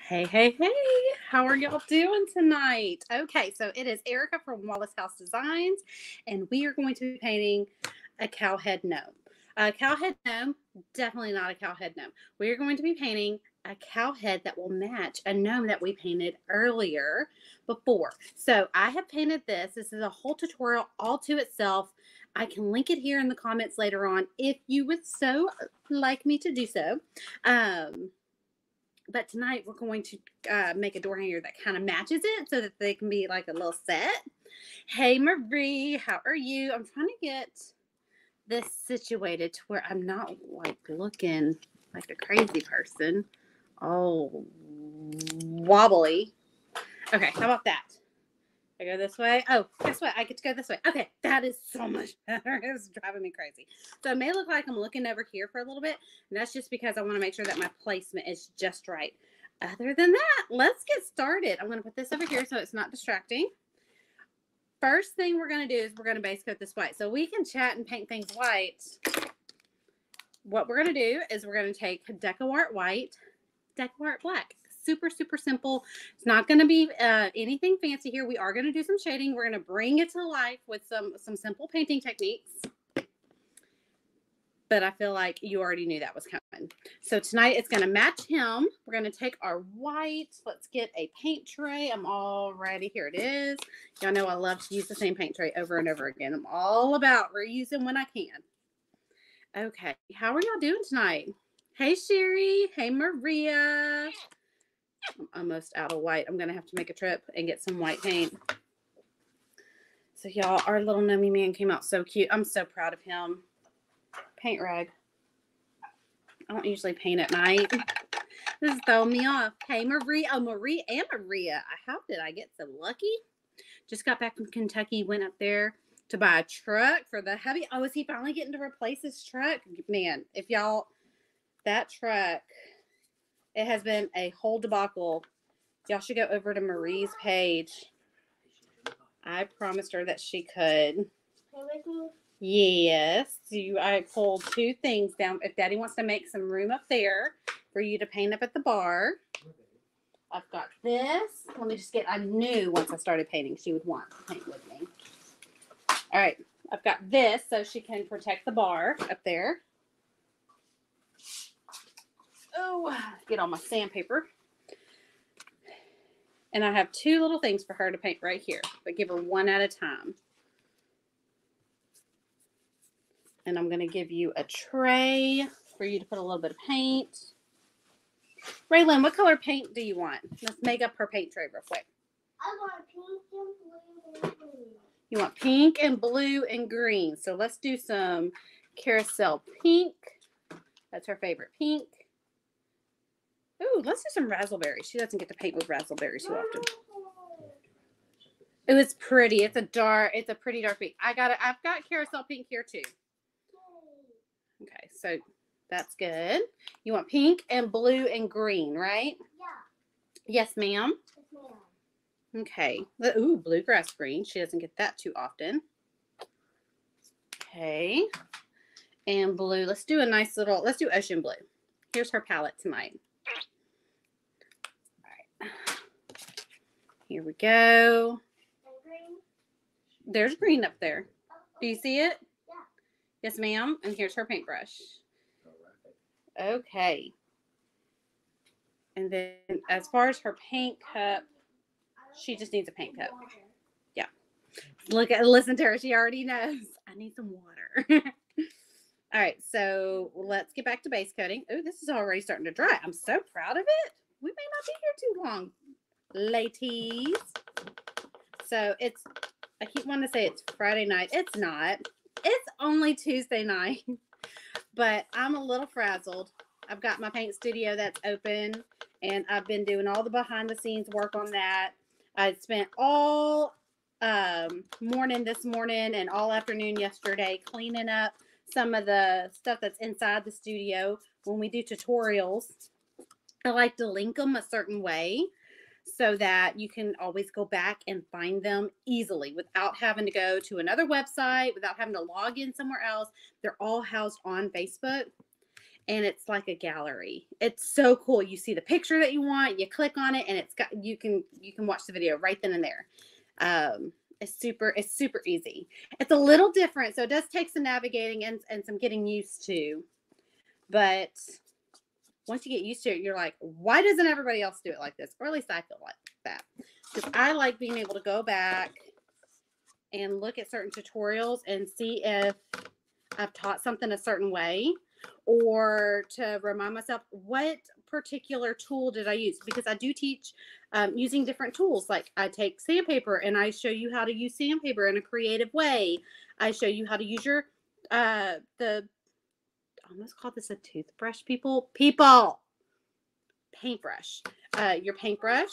Hey, hey, hey, how are y'all doing tonight? Okay, so it is Erica from Wallace House Designs, and we are going to be painting a cowhead gnome. A cowhead gnome, definitely not a cowhead gnome. We are going to be painting a cowhead that will match a gnome that we painted earlier before. So I have painted this. This is a whole tutorial all to itself. I can link it here in the comments later on if you would so like me to do so. But tonight we're going to make a door hanger that kind of matches it so that they can be like a little set. Hey, Marie, how are you? I'm trying to get this situated to where I'm not like looking like a crazy person. Oh, wobbly. Okay, how about that? I go this way. Oh, guess what? I get to go this way. Okay, that is so much better. It's driving me crazy. So it may look like I'm looking over here for a little bit, and that's just because I want to make sure that my placement is just right. Other than that, let's get started. I'm going to put this over here so it's not distracting. First thing we're going to do is we're going to base coat this white. So we can chat and paint things white. What we're going to do is we're going to take DecoArt white, DecoArt black. Super, super simple. It's not going to be anything fancy here. We are going to do some shading. We're going to bring it to life with some simple painting techniques. But I feel like you already knew that was coming. So tonight it's going to match him. We're going to take our white. Let's get a paint tray. I'm all ready. Here it is. Y'all know I love to use the same paint tray over and over again. I'm all about reusing when I can. Okay. How are y'all doing tonight? Hey, Sherry. Hey, Maria. I'm almost out of white. I'm going to have to make a trip and get some white paint. So y'all, our little Nummy man came out so cute. I'm so proud of him. Paint rag. I don't usually paint at night. This is throwing me off. Hey, Marie. Oh, Marie and Maria. How did I get so lucky? Just got back from Kentucky. Went up there to buy a truck for the hubby. Oh, is he finally getting to replace his truck? Man, if y'all, that truck... It has been a whole debacle. Y'all should go over to Marie's page. I promised her that she could. Yes. I pulled two things down. If Daddy wants to make some room up there for you to paint up at the bar. I've got this. Let me just get, I knew once I started painting she would want to paint with me. All right. I've got this so she can protect the bar up there. Oh, get all my sandpaper. And I have two little things for her to paint right here, but give her one at a time. And I'm going to give you a tray for you to put a little bit of paint. Raylan, what color paint do you want? Let's make up her paint tray real quick. I want pink and blue and green. You want pink and blue and green. So let's do some carousel pink. That's her favorite pink. Ooh, let's do some raspberry. She doesn't get to paint with raspberry too often. It was pretty. It's a pretty dark pink. I've got carousel pink here too. Okay, so that's good. You want pink and blue and green, right? Yeah. Yes, ma'am. Yes, ma'am. Okay. Ooh, bluegrass green. She doesn't get that too often. Okay. And blue. Let's do ocean blue. Here's her palette tonight. All right. Here we go. Green. There's green up there. Do you see it? Yeah. Yes, ma'am. And here's her paintbrush. Okay. And then as far as her paint cup, she just needs a paint cup. Yeah. Listen to her. She already knows. I need some water. All right. So let's get back to base coating. Oh, this is already starting to dry. I'm so proud of it. We may not be here too long, ladies. So I keep wanting to say it's Friday night. It's not. It's only Tuesday night. But I'm a little frazzled. I've got my paint studio that's open, and I've been doing all the behind-the-scenes work on that. I spent all morning this morning and all afternoon yesterday cleaning up some of the stuff that's inside the studio. When we do tutorials, I like to link them a certain way so that you can always go back and find them easily without having to go to another website, without having to log in somewhere else. They're all housed on Facebook. and it's like a gallery. It's so cool. You see the picture that you want, you click on it, and it's got you can watch the video right then and there. It's super easy. It's a little different, so it does take some navigating and some getting used to. But once you get used to it, you're like, why doesn't everybody else do it like this? Or at least I feel like that. Because I like being able to go back and look at certain tutorials and see if I've taught something a certain way, or to remind myself what particular tool did I use, because I do teach using different tools. Like I take sandpaper and I show you how to use sandpaper in a creative way. I show you how to use your I almost called this a toothbrush, people paintbrush. Your paintbrush.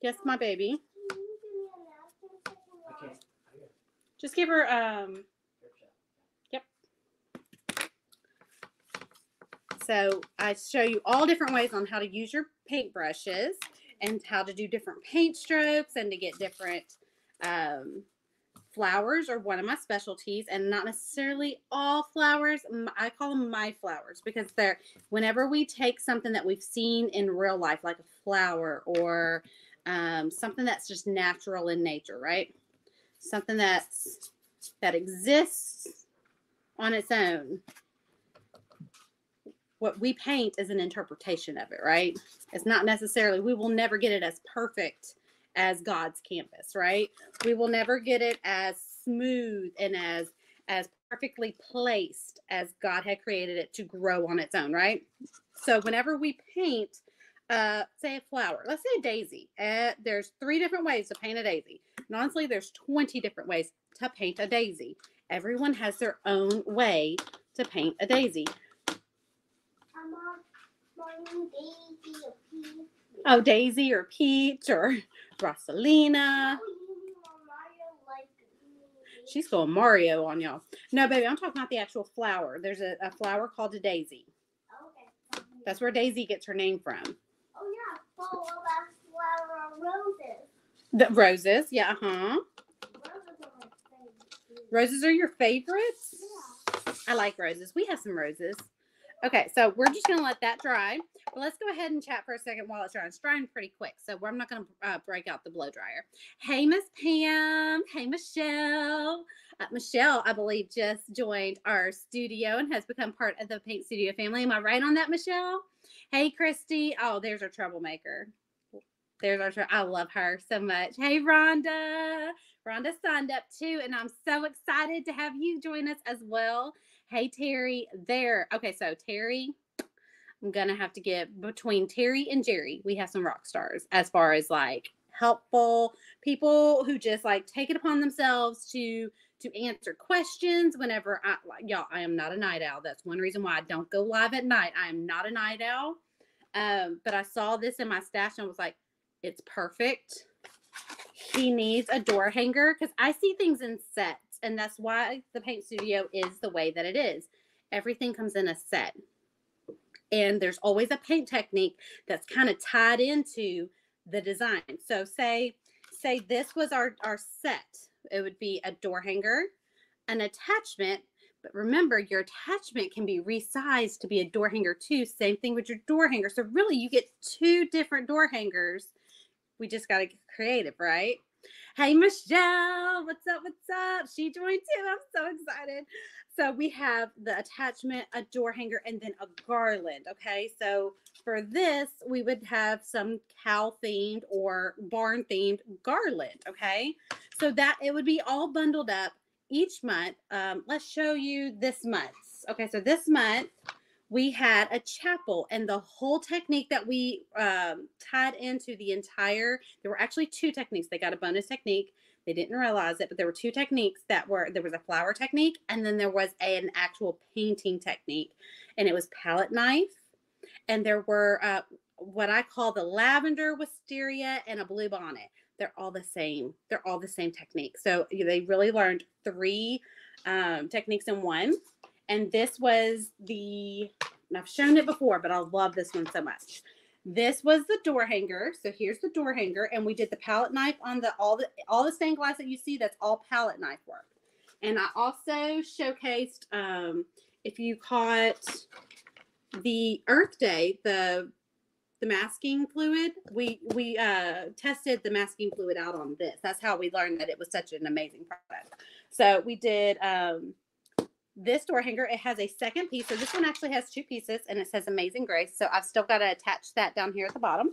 Yes, my baby. Can you give me a napkin so I can wash? Just give her yep. So I show you all different ways on how to use your paintbrushes and how to do different paint strokes and to get different flowers are one of my specialties, and not necessarily all flowers. I call them my flowers because they're, whenever we take something that we've seen in real life, like a flower or something that's just natural in nature, right? Something that exists on its own. What we paint is an interpretation of it, right? It's not necessarily, we will never get it as perfect as God's canvas, right? We will never get it as smooth and as perfectly placed as God had created it to grow on its own, right? So whenever we paint, say a flower, let's say a daisy, there's 3 different ways to paint a daisy. And honestly, there's 20 different ways to paint a daisy. Everyone has their own way to paint a daisy. Daisy or Peach. Oh, Daisy or Peach or Rosalina. She's going Mario on y'all. No, baby, I'm talking about the actual flower. There's a flower called a daisy. Okay. That's where Daisy gets her name from. Oh yeah, full of flower roses. The roses, yeah, Roses are my favorite. Roses are your favorites? Yeah. I like roses. We have some roses. Okay, so we're just going to let that dry. But let's go ahead and chat for a second while it's drying. It's drying pretty quick, so I'm not going to break out the blow dryer. Hey, Miss Pam. Hey, Michelle. Michelle, I believe, just joined our studio and has become part of the Paint Studio family. Am I right on that, Michelle? Hey, Christy. Oh, there's our troublemaker. There's our, I love her so much. Hey, Rhonda. Rhonda signed up too, and I'm so excited to have you join us as well. Hey, Terry, there. Okay, so Terry, I'm going to have to get between Terry and Jerry. We have some rock stars as far as like helpful people who just like take it upon themselves to answer questions whenever y'all, I am not a night owl. That's one reason why I don't go live at night. I am not a night owl. But I saw this in my stash and I was like, it's perfect. He needs a door hanger because I see things in sets. And that's why the Paint Studio is the way that it is. Everything comes in a set. And there's always a paint technique that's kind of tied into the design. So say this was our set. It would be a door hanger, an attachment. But remember, your attachment can be resized to be a door hanger too. Same thing with your door hanger. So really, you get 2 different door hangers. We just got to get creative, right? Hey, Michelle, what's up? What's up? She joined too. I'm so excited. So we have the attachment, a door hanger, and then a garland. Okay, so for this, we would have some cow themed or barn themed garland. Okay, so that it would be all bundled up each month. Let's show you this month's. Okay, so this month we had a chapel, and the whole technique that we tied into the entire, there were actually 2 techniques. They got a bonus technique. They didn't realize it, but there were 2 techniques there was a flower technique, and then there was an actual painting technique, and it was palette knife. And there were what I call the lavender wisteria and a blue bonnet. They're all the same. They're all the same technique. So they really learned 3 techniques in one. And this was and I've shown it before, but I love this one so much. This was the door hanger. So here's the door hanger, and we did the palette knife on all the stained glass that you see. That's all palette knife work. And I also showcased, if you caught the Earth Day, the masking fluid, we tested the masking fluid out on this. That's how we learned that it was such an amazing product. So we did this door hanger. It has a second piece. So this one actually has 2 pieces, and it says Amazing Grace. So I've still got to attach that down here at the bottom.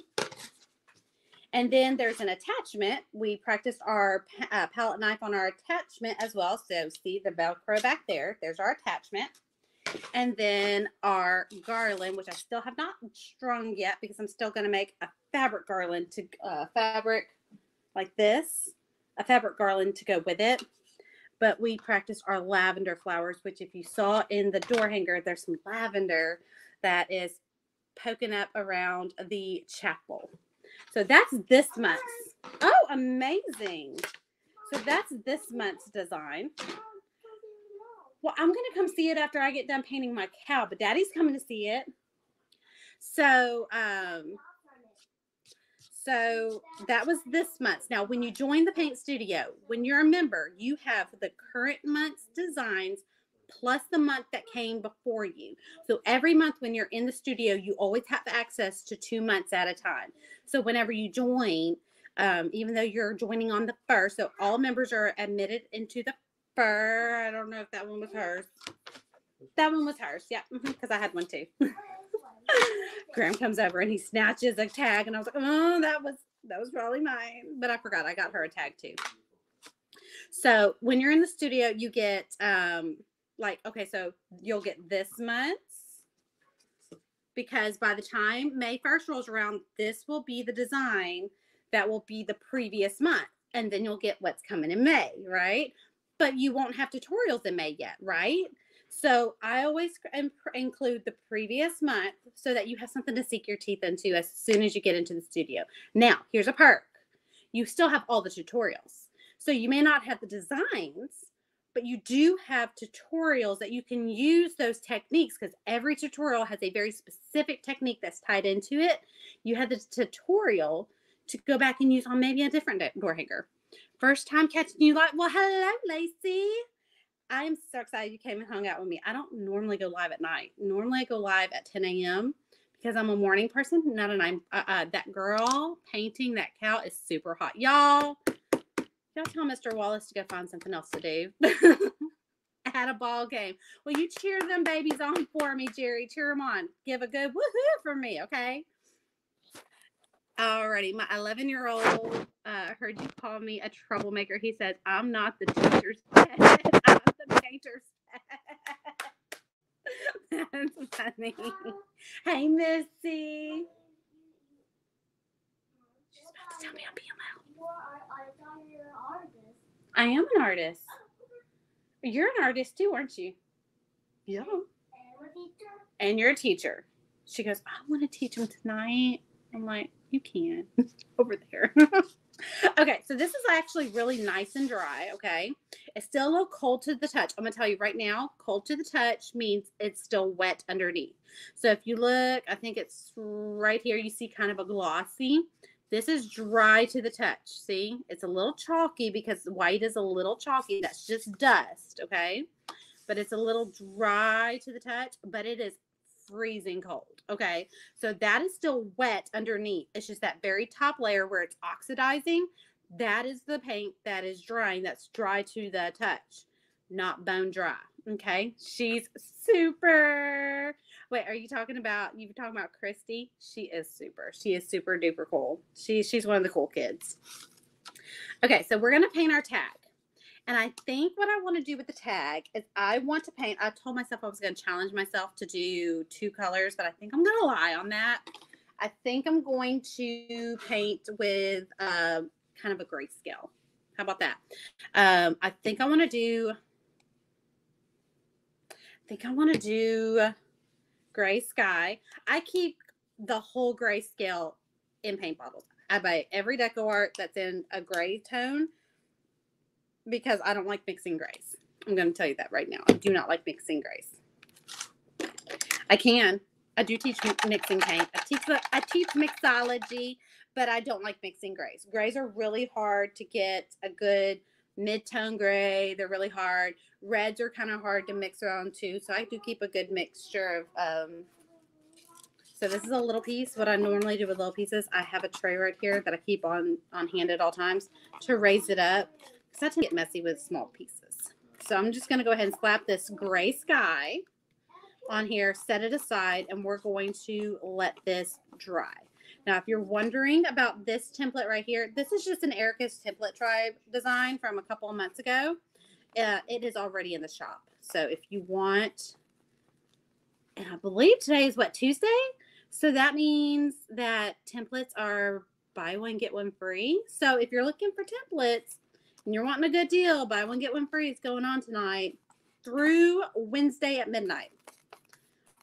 And then there's an attachment. We practiced our palette knife on our attachment as well. So see the Velcro back there. There's our attachment. And then our garland, which I still have not strung yet because I'm still going to make a fabric garland to fabric like this, a fabric garland to go with it. But we practiced our lavender flowers, which if you saw in the door hanger, there's some lavender that is poking up around the chapel. So that's this month's. Oh, amazing. So that's this month's design. Well, I'm going to come see it after I get done painting my cow, but Daddy's coming to see it. So, so that was this month's. Now, when you join the paint studio, when you're a member, you have the current month's designs plus the month that came before you. So every month when you're in the studio, you always have access to 2 months at a time. So whenever you join, even though you're joining on the 1st, so all members are admitted into the fur. I don't know if that one was hers. That one was hers. Yeah, because I had one too. Graham comes over and he snatches a tag, and I was like, oh, that was probably mine, but I forgot I got her a tag too. So when you're in the studio, you get so you'll get this month's, because by the time May 1st rolls around, this will be the design that will be the previous month, and then you'll get what's coming in May, right? But you won't have tutorials in May yet, right? So I always include the previous month so that you have something to sink your teeth into as soon as you get into the studio. Now, here's a perk. You still have all the tutorials. So you may not have the designs, but you do have tutorials that you can use those techniques, because every tutorial has a very specific technique that's tied into it. You have the tutorial to go back and use on maybe a different door hanger. First time catching you live. Well, hello, Lacey. I am so excited you came and hung out with me. I don't normally go live at night. Normally I go live at 10 a.m. because I'm a morning person, not a night. That girl painting that cow is super hot. Y'all tell Mr. Wallace to go find something else to do. At a ball game. Will you cheer them babies on for me, Jerry? Cheer them on. Give a good woohoo for me, okay? Alrighty, my 11-year-old heard you call me a troublemaker. He says, I'm not the teacher's pet. I'm the painter's pet. That's funny. Hey, Missy. She's about to tell me I'm being loud. I thought you were an artist. I am an artist. You're an artist too, aren't you? Yeah. And a teacher. And you're a teacher. She goes, I want to teach them tonight. I'm like, you can. Over there. Okay, so this is actually really nice and dry, okay? It's still a little cold to the touch. I'm going to tell you right now, cold to the touch means it's still wet underneath. So if you look, I think it's right here, you see kind of a glossy. This is dry to the touch. See, it's a little chalky because white is a little chalky. That's just dust, okay? But it's a little dry to the touch, but it is freezing cold, okay? So that is still wet underneath. It's just that very top layer where it's oxidizing. That is the paint that is drying. That's dry to the touch, not bone dry, okay? She's super... Wait, are you talking about Christy? She is super. She is super duper cool. She's one of the cool kids. Okay, so we're going to paint our tag. And I think what I want to do with the tag is I want to paint. I told myself I was going to challenge myself to do 2 colors, but I think I'm going to lie on that. I think I'm going to paint with kind of a grayscale. How about that? I think I want to do gray sky. I keep the whole grayscale in paint bottles. I buy every deco art that's in a gray tone because I don't like mixing grays. I'm going to tell you that right now. I do not like mixing grays. I do teach mixing paint. I teach mixology, but I don't like mixing grays. Grays are really hard to get a good mid-tone gray. They're really hard. Reds are kind of hard to mix around too. So I do keep a good mixture of So this is a little piece. What I normally do with little pieces, I have a tray right here that I keep on hand at all times to raise it up, because I tend to get messy with small pieces. So I'm just going to go ahead and slap this gray sky on here, set it aside, and we're going to let this dry. Now, if you're wondering about this template right here, this is just an Erica's Template Tribe design from a couple of months ago. It is already in the shop. So if you want, and I believe today is what, Tuesday? So that means that templates are buy one, get one free. So if you're looking for templates and you're wanting a good deal, buy one, get one free. It's going on tonight through Wednesday at midnight.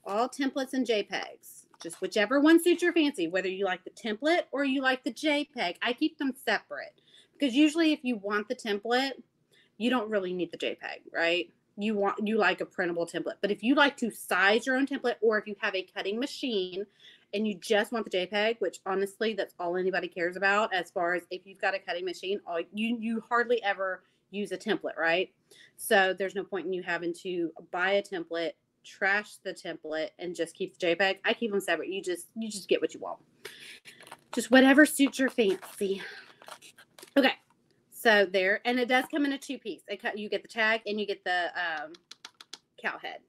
All templates and JPEGs. Just whichever one suits your fancy, whether you like the template or you like the JPEG. I keep them separate because usually if you want the template, you don't really need the JPEG, right? You like a printable template. But if you like to size your own template, or if you have a cutting machine and you just want the JPEG, which honestly, that's all anybody cares about as far as if you've got a cutting machine, you hardly ever use a template, right? So there's no point in you having to buy a template, trash the template, and just keep the JPEG. I keep them separate. You just get what you want. Just whatever suits your fancy. Okay. So there, and it does come in a 2-piece. You get the tag and you get the cow head.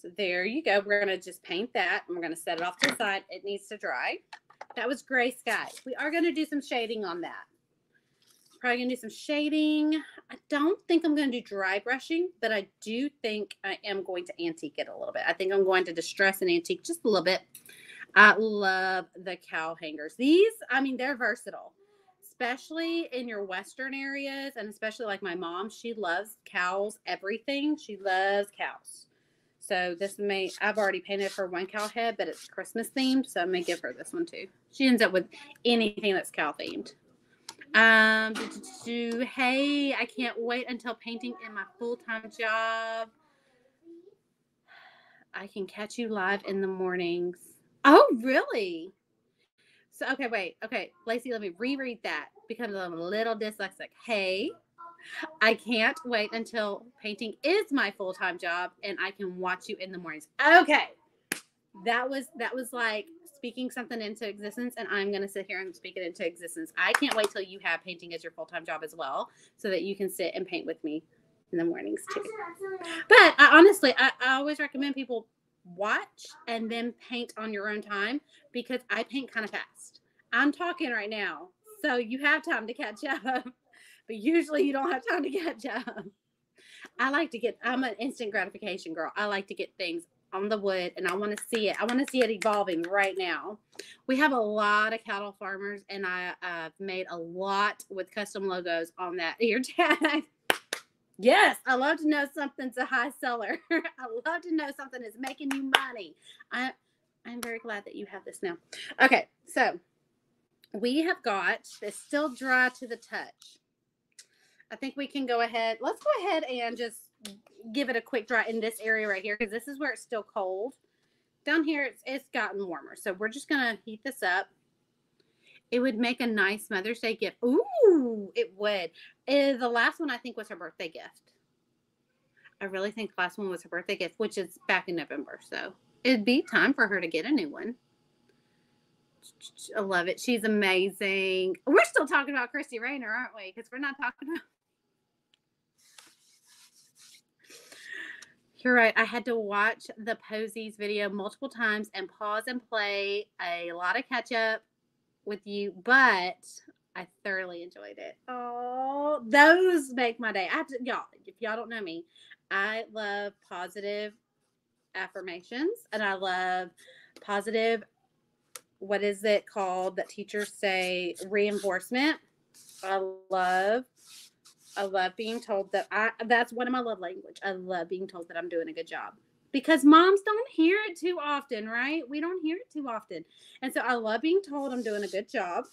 So there you go. We're going to just paint that, and we're going to set it off to the side. It needs to dry. That was gray sky. We are going to do some shading on that. Probably going to do some shading. I don't think I'm going to do dry brushing, but I do think I am going to antique it a little bit. I think I'm going to distress and antique just a little bit. I love the cow hangers. These, I mean, they're versatile. Especially in your western areas, and especially like my mom, she loves cows, everything. She loves cows. So I've already painted her one cow head, but it's Christmas themed, so I may give her this one too. She ends up with anything that's cow themed. Hey, I can't wait until painting in my full-time job. I can catch you live in the mornings. Oh, really? So, okay, wait. Okay, Lacey, let me reread that because I'm a little dyslexic. Hey, I can't wait until painting is my full-time job and I can watch you in the mornings. Okay. That was like speaking something into existence, and I'm going to sit here and speak it into existence. I can't wait till you have painting as your full-time job as well so that you can sit and paint with me in the mornings too. But I always recommend people watch and then paint on your own time because I paint kind of fast. I'm talking right now, so you have time to catch up, but usually you don't have time to catch up. I'm an instant gratification girl. I like to get things on the wood, and I want to see it. I want to see it evolving right now. We have a lot of cattle farmers, and I've made a lot with custom logos on that ear tag. Yes, I love to know something's a high seller. I love to know something is making you money. I'm very glad that you have this now. Okay, so we have got this still dry to the touch. I think we can go ahead. Let's go ahead and just give it a quick dry in this area right here because this is where it's still cold. Down here, it's gotten warmer. So we're just going to heat this up. It would make a nice Mother's Day gift. Ooh, it would. The last one, I think, was her birthday gift. I really think the last one was her birthday gift, which is back in November. So it'd be time for her to get a new one. I love it. She's amazing. We're still talking about Christy Rayner, aren't we? Because we're not talking about... You're right. I had to watch the Posies video multiple times and pause and play a lot of catch up with you, but I thoroughly enjoyed it. Oh, those make my day. Y'all, if y'all don't know me, I love positive affirmations and I love positive, what is it called that teachers say, reinforcement. I love being told that that's one of my love language. I love being told that I'm doing a good job because moms don't hear it too often, right? We don't hear it too often. And so I love being told I'm doing a good job.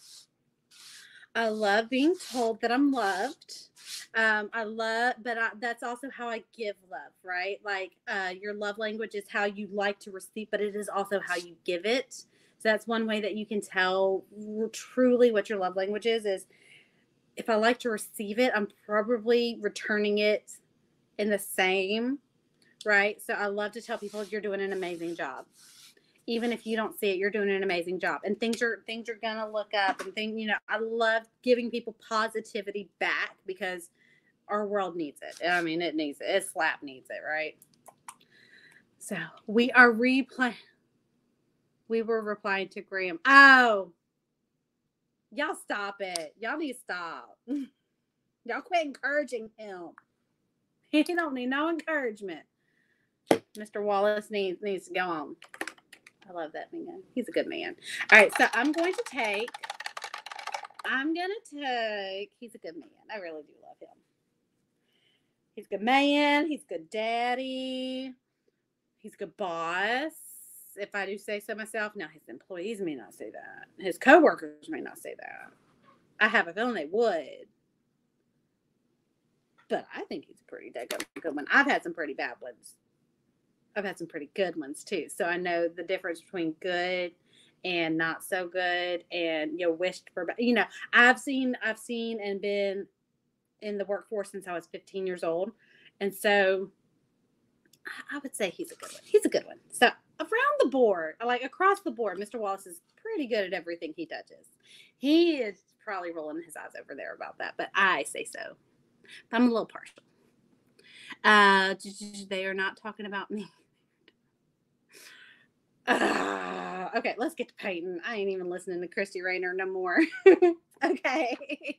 I love being told that I'm loved. That's also how I give love, right? Like your love language is how you like to receive, but it is also how you give it. So that's one way that you can tell truly what your love language is if I like to receive it, I'm probably returning it in the same, right? So I love to tell people you're doing an amazing job. Even if you don't see it, you're doing an amazing job. And things are gonna look up and things, I love giving people positivity back because our world needs it. I mean, it needs it. Slap needs it, right? So we are replaying. We were replying to Graham. Oh, y'all stop it. Y'all need to stop. Y'all quit encouraging him. He don't need no encouragement. Mr. Wallace needs to go on. I love that man. He's a good man. All right, so I'm going to take, he's a good man. I really do love him. He's a good man. He's a good daddy. He's a good boss, if I do say so myself. Now, his employees may not say that. His coworkers may not say that. I have a feeling they would. But I think he's a pretty good one. I've had some pretty bad ones. I've had some pretty good ones too. So I know the difference between good and not so good, and wished for. I've seen and been in the workforce since I was 15 years old, and so I would say he's a good one. He's a good one. So around the board, like across the board, Mr. Wallace is pretty good at everything he touches. He is probably rolling his eyes over there about that, but I say so. I'm a little partial. They are not talking about me. Okay, let's get to Peyton. I ain't even listening to Christy Rayner no more. Okay.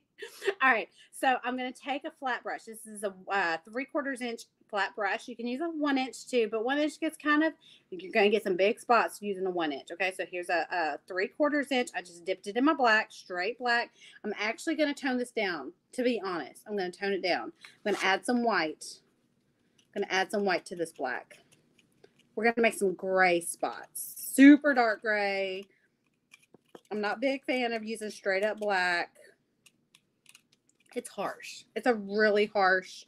All right. So I'm going to take a flat brush. This is a 3/4 inch flat brush. You can use a 1 inch too, but 1 inch gets you're going to get some big spots using a 1 inch. Okay. So here's a 3/4 inch. I just dipped it in my black, straight black. I'm actually going to tone this down, to be honest. I'm going to tone it down. I'm going to add some white. I'm going to add some white to this black. We're going to make some gray spots. Super dark gray. I'm not a big fan of using straight up black. It's harsh. It's a really harsh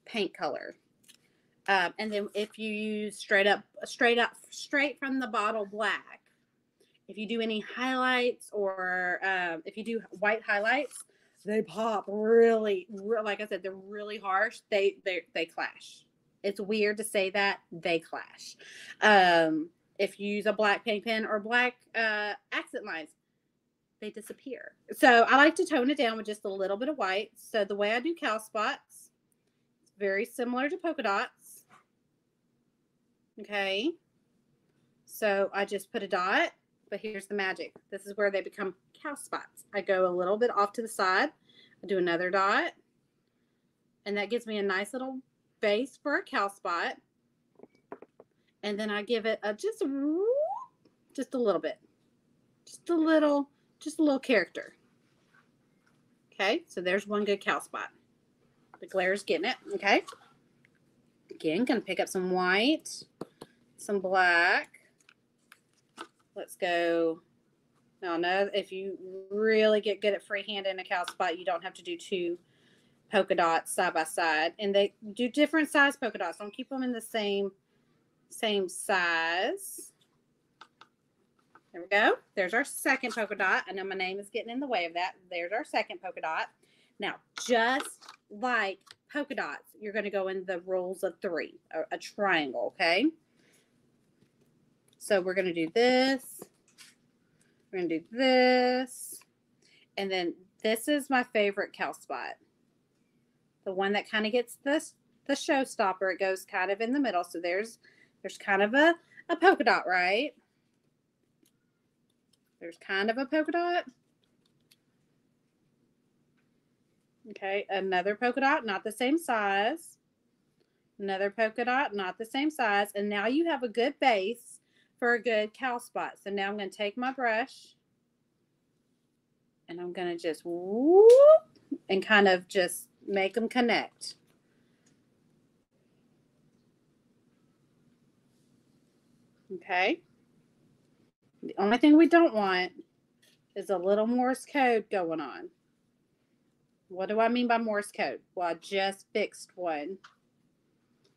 paint color. And then if you use straight from the bottle black, if you do any highlights or if you do white highlights, they pop really, like I said, they're really harsh. They clash. It's weird to say that. They clash. If you use a black paint pen or black accent lines, they disappear. So I like to tone it down with just a little bit of white. So the way I do cow spots, it's very similar to polka dots. Okay. So I just put a dot, but here's the magic. This is where they become cow spots. I go a little bit off to the side. I do another dot, and that gives me a nice little base for a cow spot. And then I give it just a little bit, just a little character. Okay, so there's one good cow spot. The glare is getting it. Okay, again, gonna pick up some white, some black. Let's go. Now, no, if you really get good at freehand in a cow spot, you don't have to do two polka dots side by side, and they do different size polka dots. Don't keep them in the same size. There we go. There's our second polka dot. I know my name is getting in the way of that. There's our second polka dot. Now, just like polka dots, you're going to go in the rules of 3, a triangle, okay? So we're going to do this. We're going to do this. And then this is my favorite cow spot. The one that kind of gets the showstopper. It goes kind of in the middle. So there's kind of a polka dot, right? There's kind of a polka dot. Okay, another polka dot, not the same size. Another polka dot, not the same size. And now you have a good base for a good cow spot. So now I'm going to take my brush and I'm going to just whoop and kind of just make them connect. Okay. The only thing we don't want is a little Morse code going on. What do I mean by Morse code? Well, I just fixed one.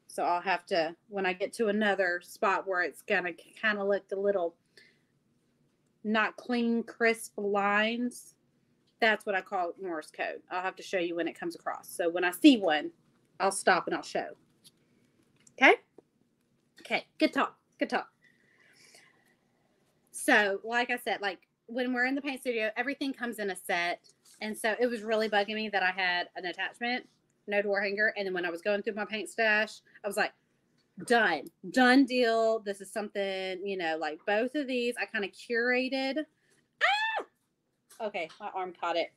So I'll have to, when I get to another spot where it's going to kind of look a little not clean, crisp lines, that's what I call Morse code. I'll have to show you when it comes across. So when I see one, I'll stop and I'll show. Okay? Okay, good talk. Good talk. So, like I said, like when we're in the paint studio, everything comes in a set. And so it was really bugging me that I had an attachment, no door hanger. And then when I was going through my paint stash, I was like, done deal. This is something, you know, like both of these I kind of curated. Okay, my arm caught it.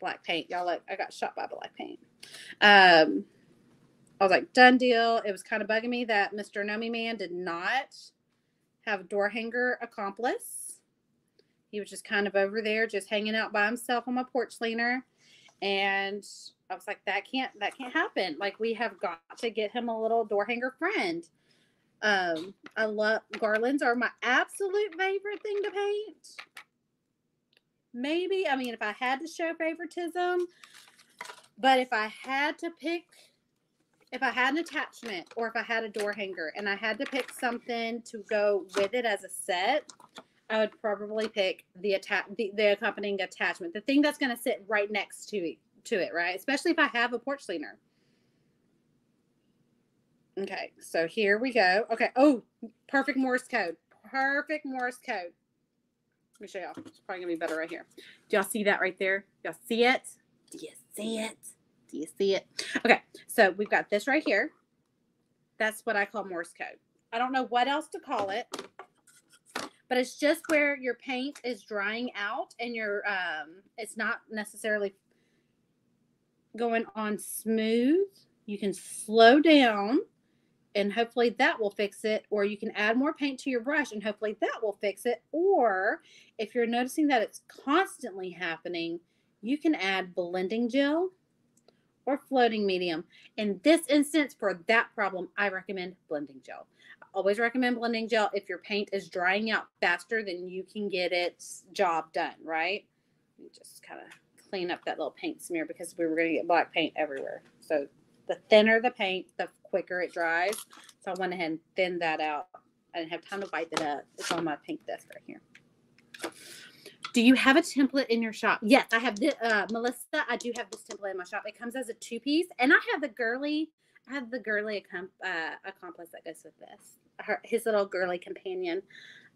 Black paint. Y'all look, I got shot by black paint. I was like, done deal. It was kind of bugging me that Mr. Nomi Man did not have a door hanger accomplice. He was just kind of over there, just hanging out by himself on my porch cleaner. And I was like, that can't happen. Like, we have got to get him a little door hanger friend. I love garlands are my absolute favorite thing to paint. Maybe, I mean, if I had to show favoritism, but if I had to pick, if I had an attachment or if I had a door hanger and I had to pick something to go with it as a set, I would probably pick the accompanying attachment, the thing that's going to sit right next to it, right? Especially if I have a porch cleaner. Okay, so here we go. Okay, oh, perfect Morse code. Perfect Morse code. Let me show y'all. It's probably going to be better right here. Do y'all see that right there? Y'all see it? Do you see it? Do you see it? Okay, so we've got this right here. That's what I call Morse code. I don't know what else to call it. But it's just where your paint is drying out and your it's not necessarily going on smooth. You can slow down and hopefully that will fix it. Or you can add more paint to your brush and hopefully that will fix it. Or if you're noticing that it's constantly happening, you can add blending gel or floating medium. In this instance, for that problem, I recommend blending gel. Always recommend blending gel if your paint is drying out faster than you can get its job done, right? Let me just kind of clean up that little paint smear because we were going to get black paint everywhere. So the thinner the paint, the quicker it dries. So I went ahead and thinned that out. I didn't have time to wipe it up. It's on my pink desk right here. Do you have a template in your shop? Yes, I have this, Melissa, I do have this template in my shop. It comes as a 2-piece and I have the girly accomplice that goes with this. His little girly companion.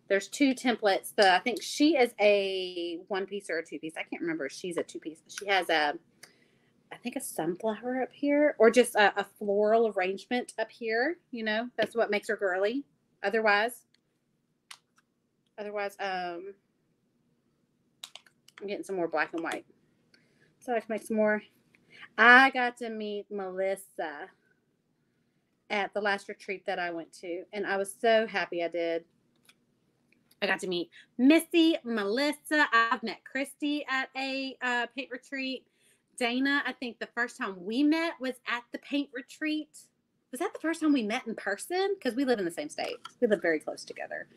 There's 2 templates. I think she is a 1-piece or a 2-piece. I can't remember if she's a 2-piece. She has I think a sunflower up here or just a floral arrangement up here. You know, that's what makes her girly. Otherwise, I'm getting some more black and white. So I can make some more. I got to meet Melissa at the last retreat that I went to, and I was so happy I did. I got to meet Missy, Melissa. I've met Christy at a paint retreat. Dana, I think the first time we met was at the paint retreat. Was that the first time we met in person? Because we live in the same state. We live very close together.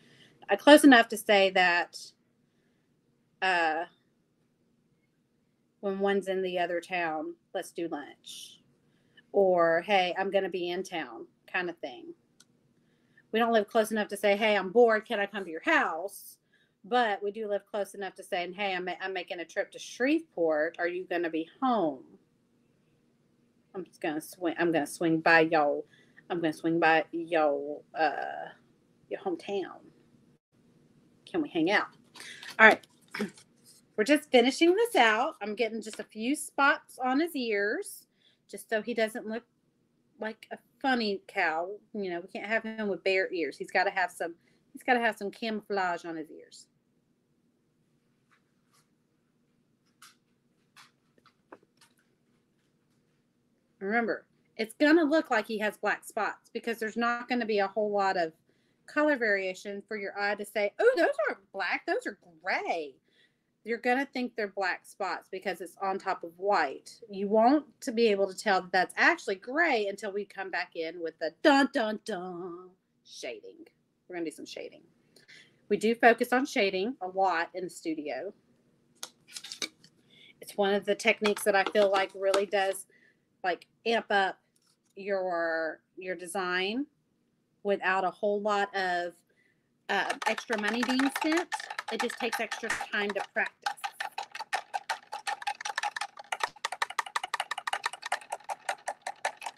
Close enough to say that when one's in the other town, let's do lunch. Or, hey, I'm going to be in town kind of thing. We don't live close enough to say, hey, I'm bored. Can I come to your house? But we do live close enough to say, hey, I'm making a trip to Shreveport. Are you going to be home? I'm just going to swing. I'm going to swing by y'all. I'm going to swing by y'all, your hometown. Can we hang out? All right. We're just finishing this out. I'm getting just a few spots on his ears, just so he doesn't look like a funny cow. You know, we can't have him with bare ears. He's got to have some camouflage on his ears. Remember, it's going to look like he has black spots because there's not going to be a whole lot of color variation for your eye to say, oh, those aren't black. Those are gray. You're going to think they're black spots because it's on top of white. You won't to be able to tell that that's actually gray until we come back in with the dun, dun, dun shading. We're going to do some shading. We do focus on shading a lot in the studio. It's one of the techniques that I feel like really does like amp up your design without a whole lot of extra money being spent. It just takes extra time to practice.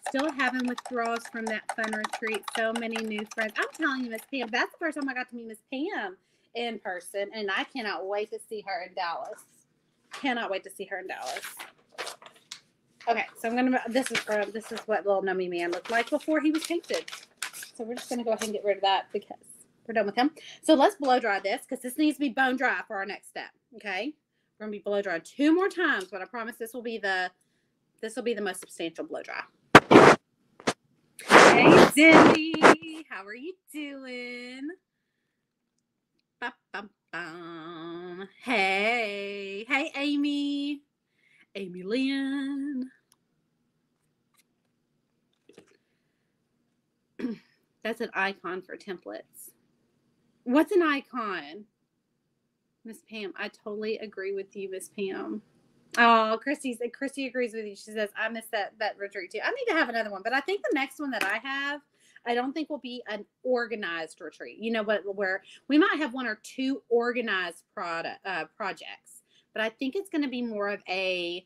Still having withdrawals from that fun retreat. So many new friends. I'm telling you, Miss Pam, that's the first time I got to meet Miss Pam in person, and I cannot wait to see her in Dallas. Cannot wait to see her in Dallas. Okay, so this is what little Nummy Man looked like before he was painted. So we're just gonna go ahead and get rid of that because we're done with him. So let's blow dry this because this needs to be bone dry for our next step. Okay, we're gonna be blow dry 2 more times, but I promise this will be the most substantial blow dry. Hey, Cindy, how are you doing? Ba-bum-bum. Hey, Amy Lynn. That's an icon for templates. What's an icon? Miss Pam, I totally agree with you, Miss Pam. Oh, Christy agrees with you. She says, I missed that retreat too. I need to have another one, but I think the next one that I have, I don't think will be an organized retreat. You know what? Where we might have 1 or 2 organized projects, but I think it's going to be more of a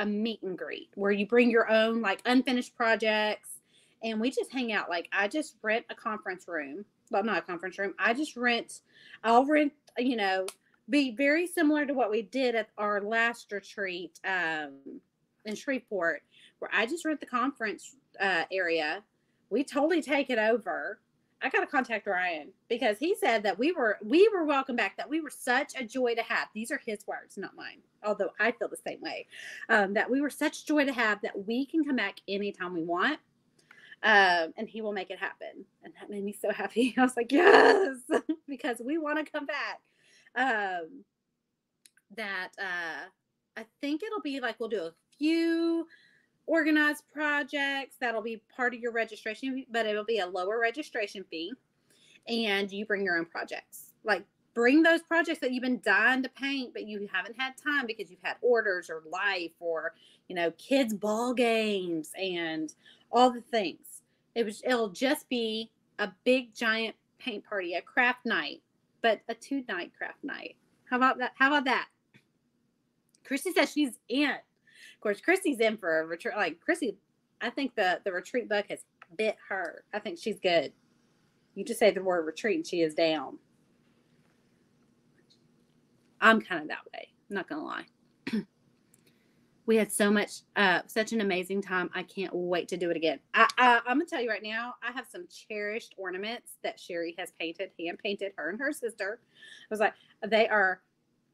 meet and greet where you bring your own like unfinished projects and we just hang out. Like I just rent a conference room. Well, not a conference room. I'll rent, you know, be very similar to what we did at our last retreat in Shreveport, where I just rent the conference area. We totally take it over. I got to contact Ryan because he said that we were welcome back, that we were such a joy to have. These are his words, not mine, although I feel the same way, that we were such joy to have that we can come back anytime we want. And he will make it happen. And that made me so happy. I was like, yes, because we want to come back. I think it'll be like, we'll do a few organized projects. That'll be part of your registration, but it'll be a lower registration fee. And you bring your own projects. Like bring those projects that you've been dying to paint, but you haven't had time because you've had orders or life or, you know, kids' ball games and all the things. It'll just be a big giant paint party, a craft night, but a 2-night craft night. How about that? Christy says she's in. Of course, Christy's in for a retreat. Like Christy, I think the retreat bug has bit her. I think she's good. You just say the word retreat and she is down. I'm kind of that way. I'm not going to lie. We had such an amazing time. I can't wait to do it again. I'm going to tell you right now, I have some cherished ornaments that Sherry has hand painted, her and her sister. I was like, they are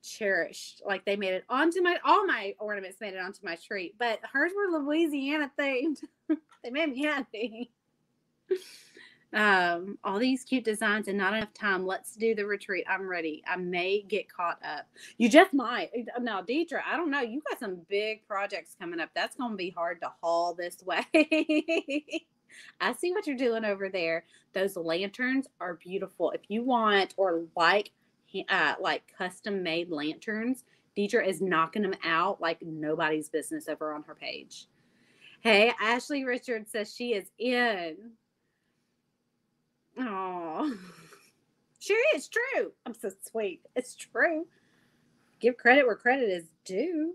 cherished. Like they made it onto all my ornaments made it onto my tree, but hers were Louisiana themed. They made me happy. All these cute designs and not enough time. Let's do the retreat. I'm ready. I may get caught up. You just might. Now, Deidre, I don't know. You got some big projects coming up. That's going to be hard to haul this way. I see what you're doing over there. Those lanterns are beautiful. If you want or like custom made lanterns, Deidre is knocking them out like nobody's business over on her page. Hey, Ashley Richards says she is in. Oh, sure, it's true. I'm so sweet. It's true. Give credit where credit is due.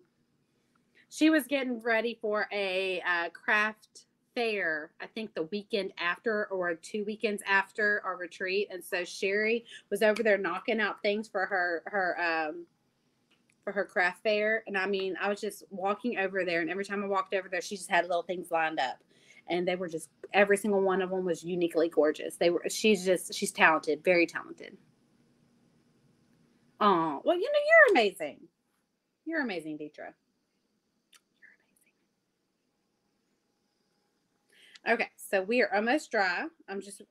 She was getting ready for a craft fair, I think the weekend after or 2 weekends after our retreat. And so Sherry was over there knocking out things for her craft fair. And I mean, I was just walking over there, and every time I walked over there, she just had little things lined up. And they were just, every single one of them was uniquely gorgeous. She's talented, very talented. Oh, well, you know, you're amazing. You're amazing, Deidre. You're amazing. Okay, so we are almost dry.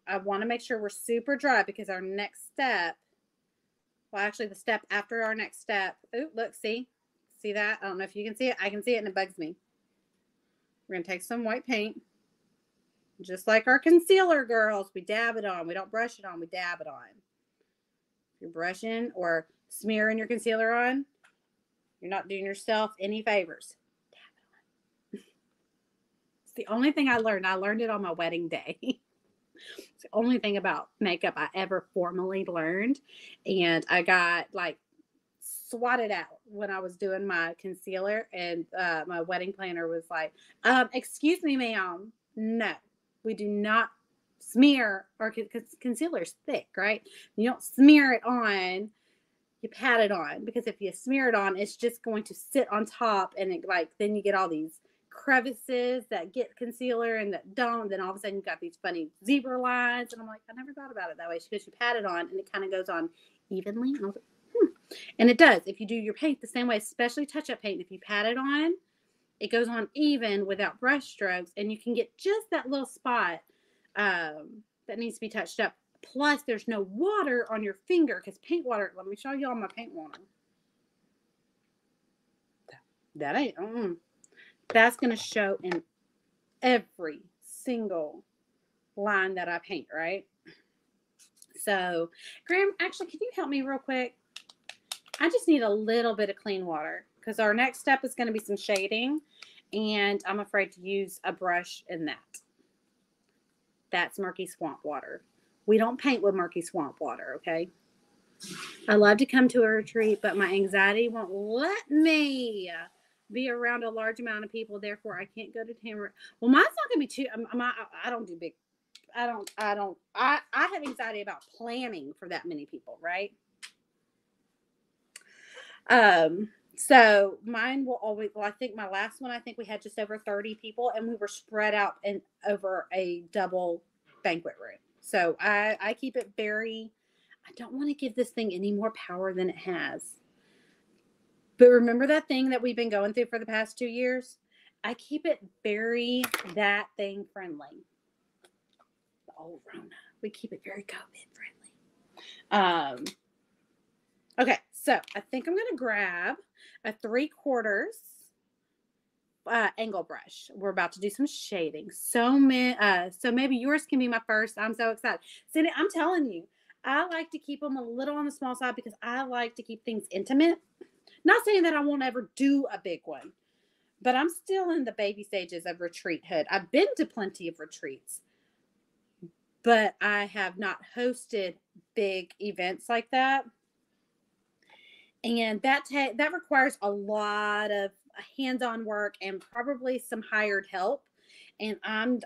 I want to make sure we're super dry because our next step, well, actually the step after our next step, look, see that? I don't know if you can see it. I can see it and it bugs me. We're going to take some white paint. Just like our concealer, girls, we dab it on. We don't brush it on. We dab it on. If you're brushing or smearing your concealer on, you're not doing yourself any favors. Dab it on. It's the only thing I learned. I learned it on my wedding day. It's the only thing about makeup I ever formally learned. And I got like swatted out when I was doing my concealer. And my wedding planner was like, excuse me, ma'am. No. We do not smear, or because concealer is thick, right? You don't smear it on, you pat it on, because if you smear it on, it's just going to sit on top, and it like, then you get all these crevices that get concealer and that don't. Then all of a sudden you got these funny zebra lines, and I'm like, I never thought about it that way. Because you pat it on and it kind of goes on evenly. And I was like, and it does. If you do your paint the same way, especially touch-up paint, if you pat it on, it goes on even without brush strokes, and you can get just that little spot that needs to be touched up. Plus, there's no water on your finger, because paint water, let me show you all my paint water. That ain't, that's going to show in every single line that I paint, right? So, Graham, actually, can you help me real quick? I just need a little bit of clean water, because our next step is going to be some shading, and I'm afraid to use a brush in that. That's murky swamp water. We don't paint with murky swamp water, okay? I love to come to a retreat, but my anxiety won't let me be around a large amount of people. Therefore, I can't go to Tamarack. Well, mine's not going to be too, I don't do big, I have anxiety about planning for that many people, right? So mine will always, well, I think my last one, I think we had just over 30 people, and we were spread out and over a double banquet room. So I keep it very, I don't want to give this thing any more power than it has. But remember that thing that we've been going through for the past 2 years? I keep it very that thing friendly. The old Rona. We keep it very COVID friendly. Okay, so I think I'm going to grab a 3/4 angle brush. We're about to do some shading. So maybe yours can be my first. I'm so excited. Cindy, I'm telling you, I like to keep them a little on the small side, because I like to keep things intimate. Not saying that I won't ever do a big one, but I'm still in the baby stages of retreathood. I've been to plenty of retreats, but I have not hosted big events like that. And that requires a lot of hands-on work and probably some hired help. And I'm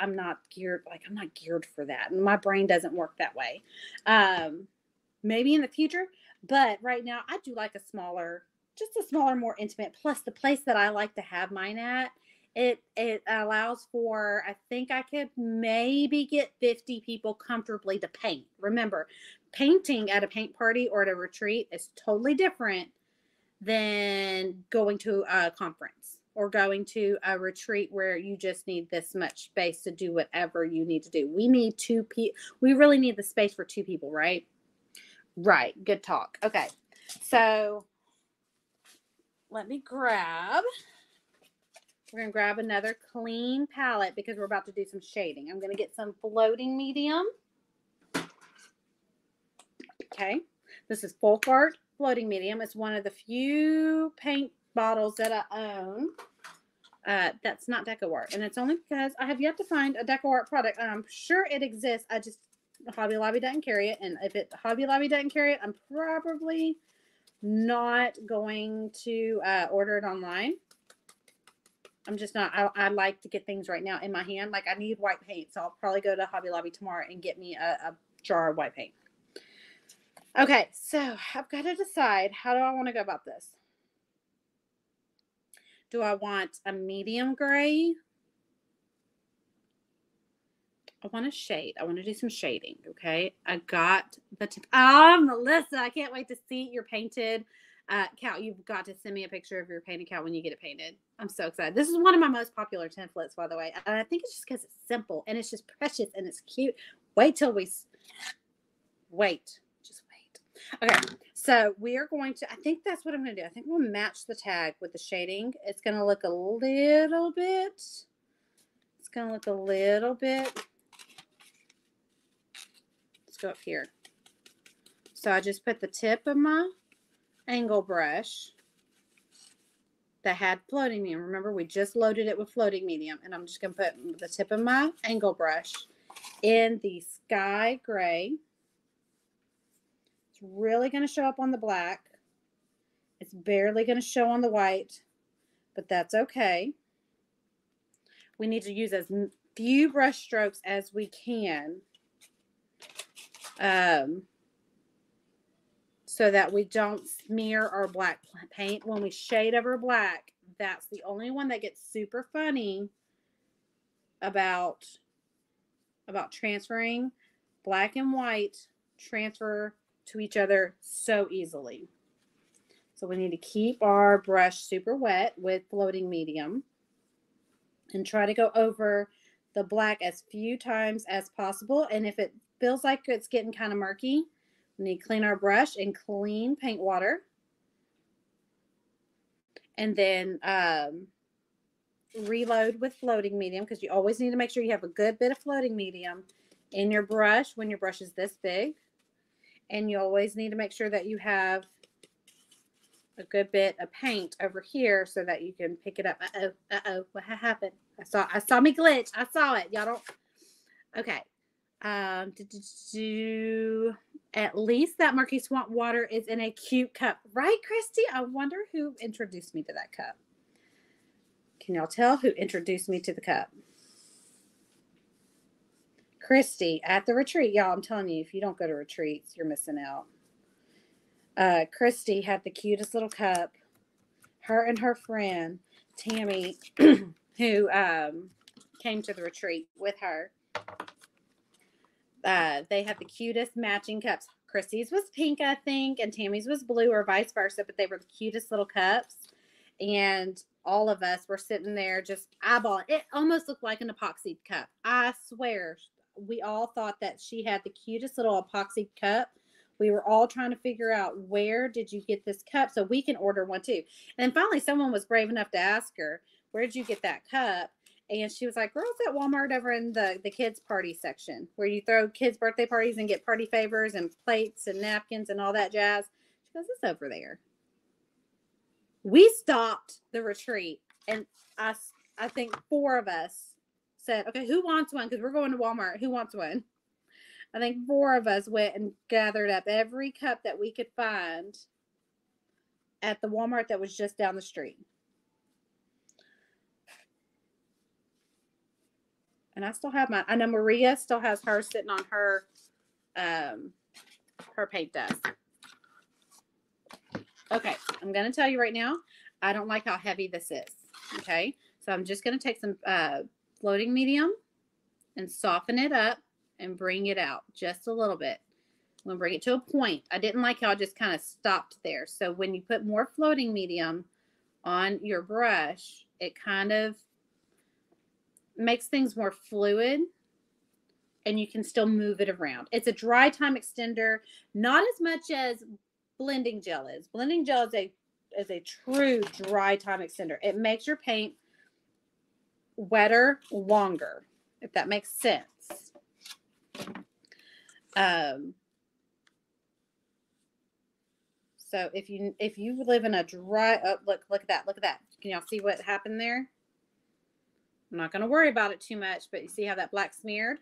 not geared for that. And my brain doesn't work that way. Maybe in the future, but right now I do like a smaller, more intimate. Plus, the place that I like to have mine at, it allows for, I think I could maybe get 50 people comfortably to paint. Remember, painting at a paint party or at a retreat is totally different than going to a conference or going to a retreat where you just need this much space to do whatever you need to do. We need we really need the space for 2 people, right? Right. Good talk. Okay. So let me we're going to grab another clean palette, because we're about to do some shading. I'm going to get some floating medium. Okay. This is Folkart floating medium. It's one of the few paint bottles that I own. That's not DecoArt. And it's only because I have yet to find a DecoArt product. And I'm sure it exists. Hobby Lobby doesn't carry it. And if Hobby Lobby doesn't carry it, I'm probably not going to order it online. I'm just not. I like to get things right now in my hand. Like, I need white paint, so I'll probably go to Hobby Lobby tomorrow and get me a jar of white paint. Okay, so I've got to decide, how do I want to go about this? Do I want a medium gray? I want to shade. I want to do some shading, okay? I got the tip. Oh, Melissa, I can't wait to see your painted cow. You've got to send me a picture of your painted cow when you get it painted. I'm so excited. This is one of my most popular templates, by the way. And I think it's just because it's simple and it's just precious and it's cute. Just wait. Okay, so we are going to, I think that's what I'm going to do. I think we'll match the tag with the shading. It's going to look a little bit. Let's go up here. So I just put the tip of my angle brush that had floating medium. Remember, we just loaded it with floating medium. And I'm just going to put the tip of my angle brush in the sky gray. It's really going to show up on the black. It's barely going to show on the white, but that's okay. We need to use as few brush strokes as we can, so that we don't smear our black paint. When we shade over black, that's the only one that gets super funny about transferring. Black and white transfer to each other so easily. So we need to keep our brush super wet with floating medium and try to go over the black as few times as possible. And if it feels like it's getting kind of murky, we need to clean our brush and clean paint water. And then reload with floating medium, because you always need to make sure you have a good bit of floating medium in your brush when your brush is this big. And you always need to make sure that you have a good bit of paint over here so that you can pick it up. What happened? I saw me glitch. I saw it. Y'all don't. Okay. At least that murky swamp water is in a cute cup, right, Christy? I wonder who introduced me to that cup. Can y'all tell who introduced me to the cup? Christy at the retreat. Y'all, I'm telling you, if you don't go to retreats, you're missing out. Christy had the cutest little cup. Her and her friend, Tammy, who came to the retreat with her. They had the cutest matching cups. Christy's was pink, I think, and Tammy's was blue, or vice versa, but they were the cutest little cups. And all of us were sitting there just eyeballing. It almost looked like an epoxy cup. I swear, we all thought that she had the cutest little epoxy cup. We were all trying to figure out, where did you get this cup so we can order one too? And then finally someone was brave enough to ask her, where did you get that cup? And she was like, girls at Walmart over in the kids party section, where you throw kids birthday parties and get party favors and plates and napkins and all that jazz. She goes, it's over there. We stopped the retreat, and I think 4 of us said, okay, who wants one? Because we're going to Walmart. Who wants one? I think 4 of us went and gathered up every cup that we could find at the Walmart that was just down the street. And I still have mine. I know Maria still has hers sitting on her paint desk. Okay, I'm going to tell you right now, I don't like how heavy this is. Okay, so I'm just going to take some floating medium and soften it up and bring it out just a little bit. I'm going to bring it to a point. I didn't like how I just kind of stopped there. So when you put more floating medium on your brush, it kind of makes things more fluid, and you can still move it around. It's a dry time extender, not as much as blending gel is. Blending gel is a true dry time extender. It makes your paint wetter longer, if that makes sense. So if you live in a dry, oh, look at that. Can y'all see what happened there? I'm not going to worry about it too much, but you see how that black smeared?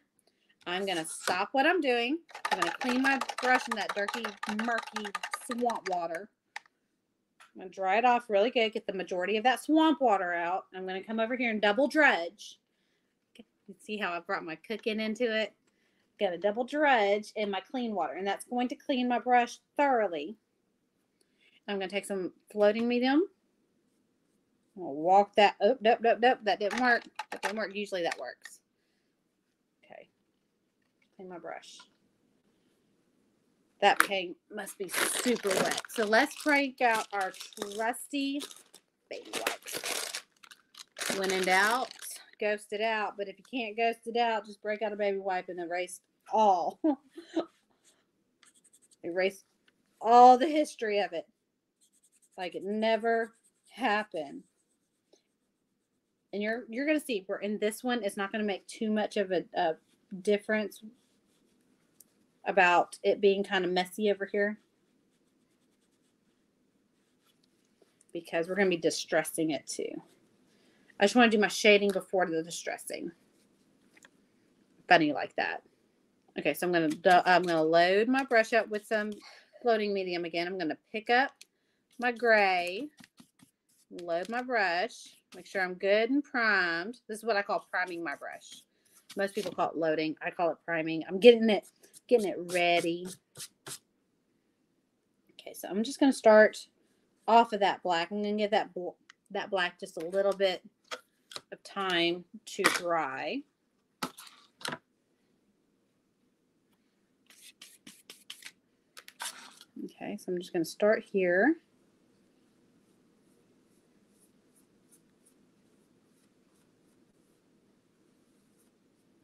I'm going to stop what I'm doing. I'm going to clean my brush in that dirty, murky swamp water. I'm going to dry it off really good, get the majority of that swamp water out. I'm going to come over here and double dredge. You see how I brought my cooking into it? Got a double dredge in my clean water, and that's going to clean my brush thoroughly. I'm going to take some floating medium. I'll walk that. Oh, nope. That didn't work. That didn't work. Usually that works. Okay. Clean my brush. That paint must be super wet. So let's break out our trusty baby wipes. When in doubt, ghost it out. But if you can't ghost it out, just break out a baby wipe and erase all. Erase all the history of it. Like it never happened. And you're going to see, we're in this one, it's not going to make too much of a difference about it being kind of messy over here, because we're going to be distressing it too. I just want to do my shading before the distressing. Funny like that. Okay, so I'm going to load my brush up with some floating medium again. I'm going to pick up my gray, load my brush, make sure I'm good and primed. This is what I call priming my brush. Most people call it loading. I call it priming. I'm getting it ready. Okay, so I'm just going to start off of that black. I'm going to give that black just a little bit of time to dry. Okay, so I'm just going to start here.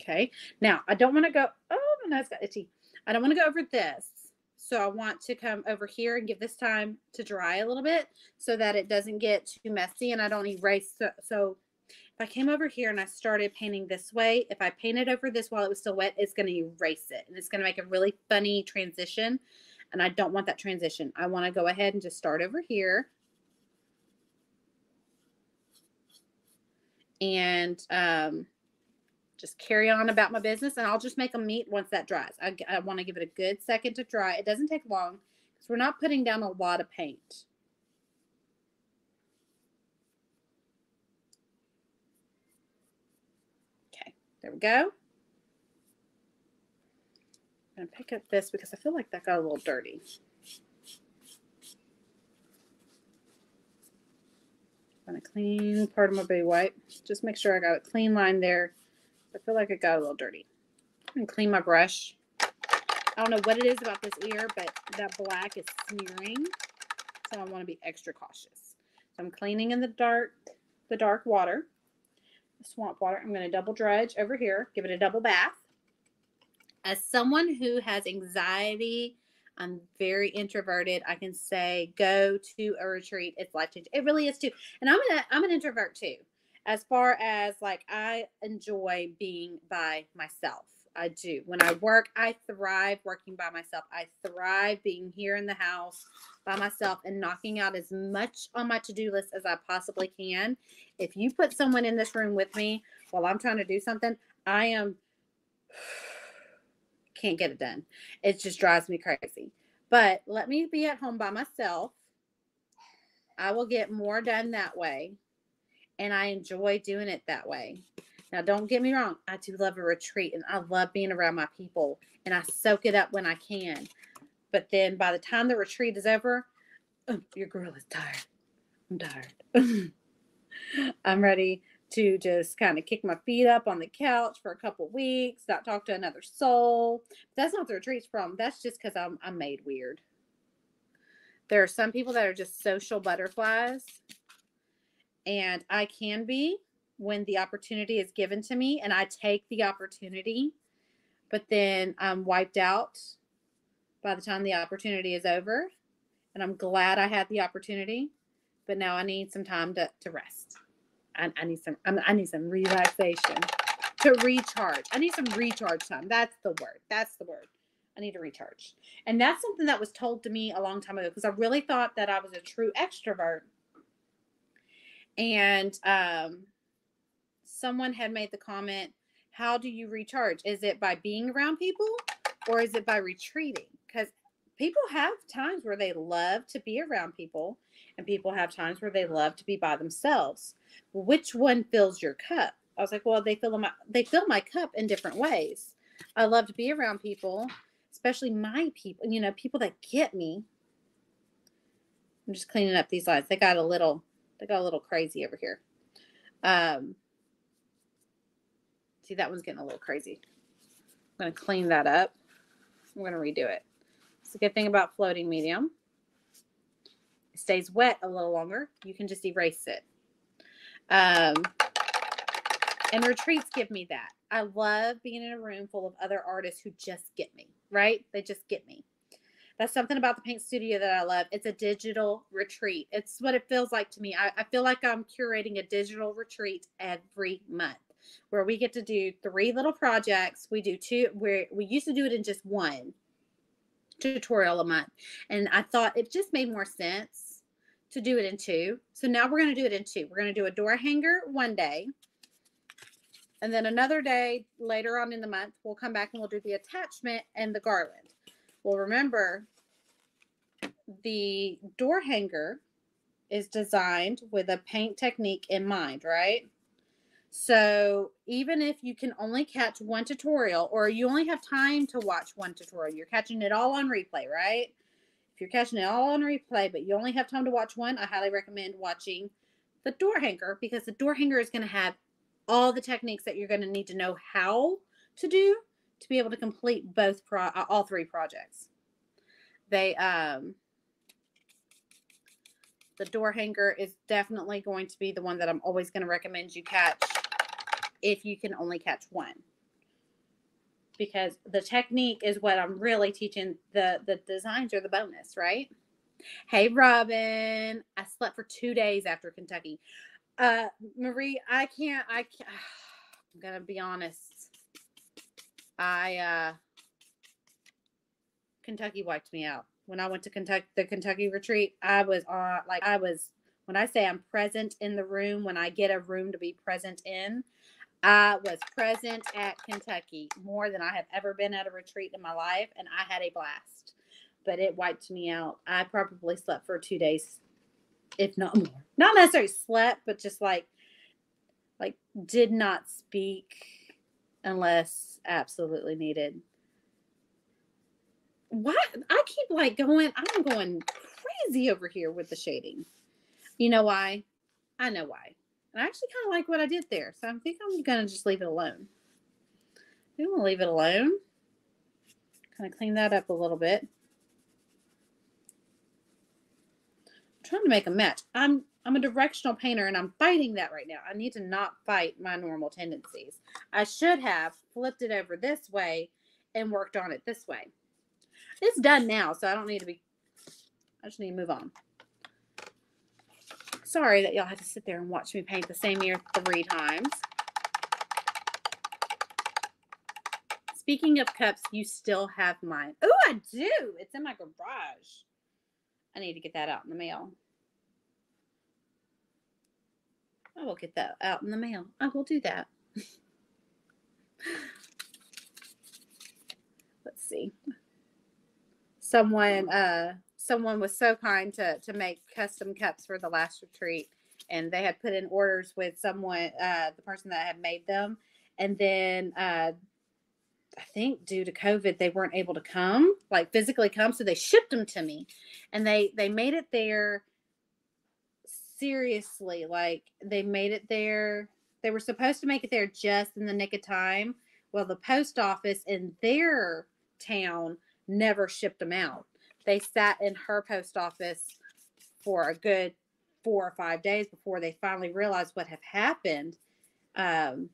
Okay, now I don't want to go, oh, my nose got itchy. I don't want to go over this. So I want to come over here and give this time to dry a little bit so that it doesn't get too messy and I don't erase. So if I came over here and I started painting this way, if I painted over this while it was still wet, it's going to erase it. And it's going to make a really funny transition. And I don't want that transition. I want to go ahead and just start over here. And just carry on about my business, and I'll just make them meet once that dries. I want to give it a good second to dry. It doesn't take long because we're not putting down a lot of paint. Okay, there we go. I'm going to pick up this because I feel like that got a little dirty. I'm going to clean part of my baby wipe. Just make sure I got a clean line there. I feel like it got a little dirty. I'm going to clean my brush. I don't know what it is about this ear, but that black is smearing. So I want to be extra cautious. So I'm cleaning in the dark water, the swamp water. I'm going to double dredge over here, give it a double bath. As someone who has anxiety, I'm very introverted. I can say go to a retreat. It's life-changing. It really is too. And I'm an introvert too. As far as like, I enjoy being by myself. I do. When I work, I thrive working by myself. I thrive being here in the house by myself and knocking out as much on my to-do list as I possibly can. If you put someone in this room with me while I'm trying to do something, can't get it done. It just drives me crazy. But let me be at home by myself. I will get more done that way. And I enjoy doing it that way. Now, don't get me wrong. I do love a retreat and I love being around my people and I soak it up when I can. But then by the time the retreat is over, your girl is tired. I'm tired. I'm ready to just kind of kick my feet up on the couch for a couple weeks, not talk to another soul. That's not the retreat's problem. That's just because I'm made weird. There are some people that are just social butterflies. And I can be when the opportunity is given to me and I take the opportunity, but then I'm wiped out by the time the opportunity is over. And I'm glad I had the opportunity, but now I need some time to rest. I need some relaxation to recharge. I need some recharge time. That's the word. That's the word. I need to recharge. And that's something that was told to me a long time ago because I really thought that I was a true extrovert. And someone had made the comment, how do you recharge? Is it by being around people or is it by retreating? Because people have times where they love to be around people and people have times where they love to be by themselves. Which one fills your cup? I was like, well, they fill my cup in different ways. I love to be around people, especially my people, people that get me. I'm just cleaning up these lines. They got a little crazy over here. See, that one's getting a little crazy. I'm going to clean that up. I'm going to redo it. It's the good thing about floating medium. It stays wet a little longer. You can just erase it. And retreats give me that. I love being in a room full of other artists who just get me, right? They just get me. That's something about the paint studio that I love. It's a digital retreat. It's what it feels like to me. I feel like I'm curating a digital retreat every month where we get to do 3 little projects. We do 2, where we used to do it in just 1 tutorial a month. And I thought it just made more sense to do it in 2. So now we're going to do it in 2. We're going to do a door hanger one day. And then another day later on in the month, we'll come back and we'll do the attachment and the garland. Well, remember, the door hanger is designed with a paint technique in mind, right? So even if you can only catch one tutorial, or you only have time to watch one tutorial, you're catching it all on replay, right? If you're catching it all on replay, but you only have time to watch one, I highly recommend watching the door hanger, because the door hanger is going to have all the techniques that you're going to need to know how to do to be able to complete all three projects. The door hanger is definitely going to be the one that I'm always going to recommend you catch if you can only catch one, because the technique is what I'm really teaching. The designs are the bonus, right? Hey, Robin, I slept for 2 days after Kentucky. Marie, I'm gonna be honest. Kentucky wiped me out. When I went to the Kentucky retreat, when I say I'm present in the room, when I get a room to be present in, I was present at Kentucky more than I have ever been at a retreat in my life, and I had a blast. But it wiped me out. I probably slept for 2 days, if not more. Not necessarily slept, but just like did not speak unless absolutely needed. What? I keep I'm going crazy over here with the shading. You know why? I know why. And I actually kind of like what I did there. So I think I'm going to just leave it alone. I'm going to leave it alone. Kind of clean that up a little bit. I'm trying to make a match. I'm a directional painter, and I'm fighting that right now. I need to not fight my normal tendencies. I should have flipped it over this way and worked on it this way. It's done now, so I just need to move on. Sorry that y'all had to sit there and watch me paint the same mirror 3 times. Speaking of cups, you still have mine. Oh, I do. It's in my garage. I need to get that out in the mail. I will get that out in the mail. I will do that. Let's see. Someone was so kind to make custom cups for the last retreat, and they had put in orders with someone, the person that had made them, and then I think due to COVID they weren't able to come, like physically come, so they shipped them to me, and they made it there. Seriously, like they made it there. They were supposed to make it there just in the nick of time. Well, the post office in their town never shipped them out. They sat in her post office for a good 4 or 5 days before they finally realized what had happened. And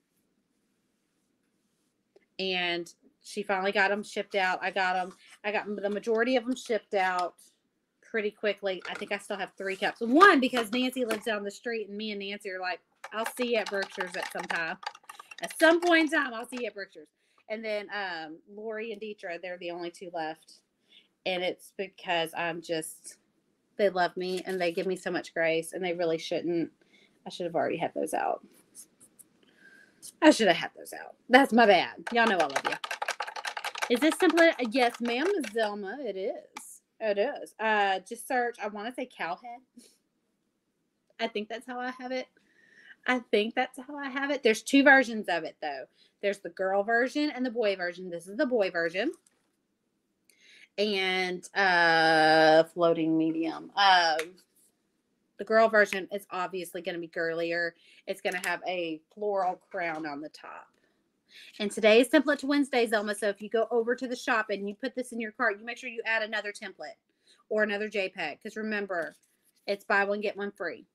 she finally got them shipped out. I got the majority of them shipped out pretty quickly. I think I still have 3 cups. One, because Nancy lives down the street, and me and Nancy are like, I'll see you at Berkshire's at some time. At some point in time, I'll see you at Berkshire's. And then Lori and Deetra, they're the only 2 left. And it's because they love me and they give me so much grace, and they really shouldn't. I should have already had those out. That's my bad. Y'all know I love you. Is this simply? Yes, ma'am, Ms. Zelma. It is. It is. Just search. I want to say cowhead. I think that's how I have it. There's 2 versions of it, though. There's the girl version and the boy version. This is the boy version. And floating medium. The girl version is obviously going to be girlier. It's going to have a floral crown on the top. And today is Template Wednesday, Zelma. So if you go over to the shop and you put this in your cart, you make sure you add another template or another JPEG. Because remember, it's buy one, get one free.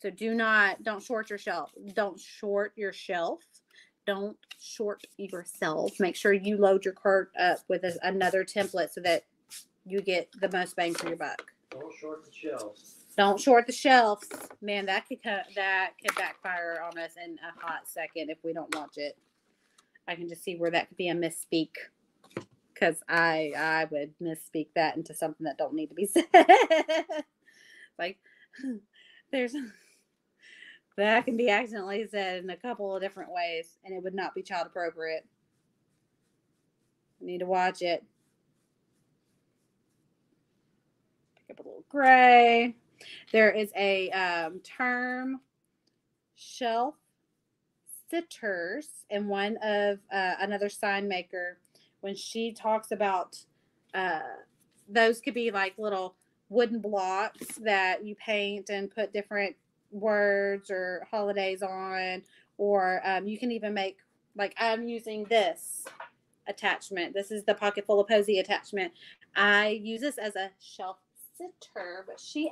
So don't short your shelf. Don't short yourself. Make sure you load your cart up with another template so that you get the most bang for your buck. Don't short the shelves. Don't short the shelves. Man, that could backfire on us in a hot second if we don't watch it. I can just see where that could be a misspeak, because I would misspeak that into something that don't need to be said. Like, that can be accidentally said in a couple of different ways, and it would not be child appropriate. I need to watch it. Pick up a little gray. There is a term shelf Sitters and one of another sign maker, when she talks about those could be like little wooden blocks that you paint and put different words or holidays on, or you can even make, like I'm using this attachment. This is the Pocket Full of Posy attachment. I use this as a shelf sitter, but she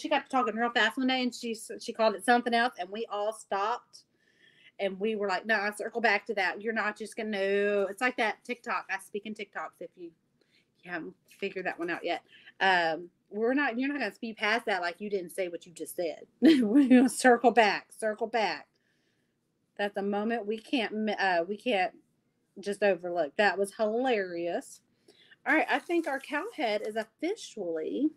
got to talking real fast one day and she called it something else, and we all stopped and we were like, no, I circle back to that. You're not just gonna know. It's like that TikTok. I speak in TikToks if you haven't figured that one out yet. You're not gonna speed past that like you didn't say what you just said. We're gonna circle back. That's a moment we can't just overlook. That was hilarious. All right, I think our cow head is officially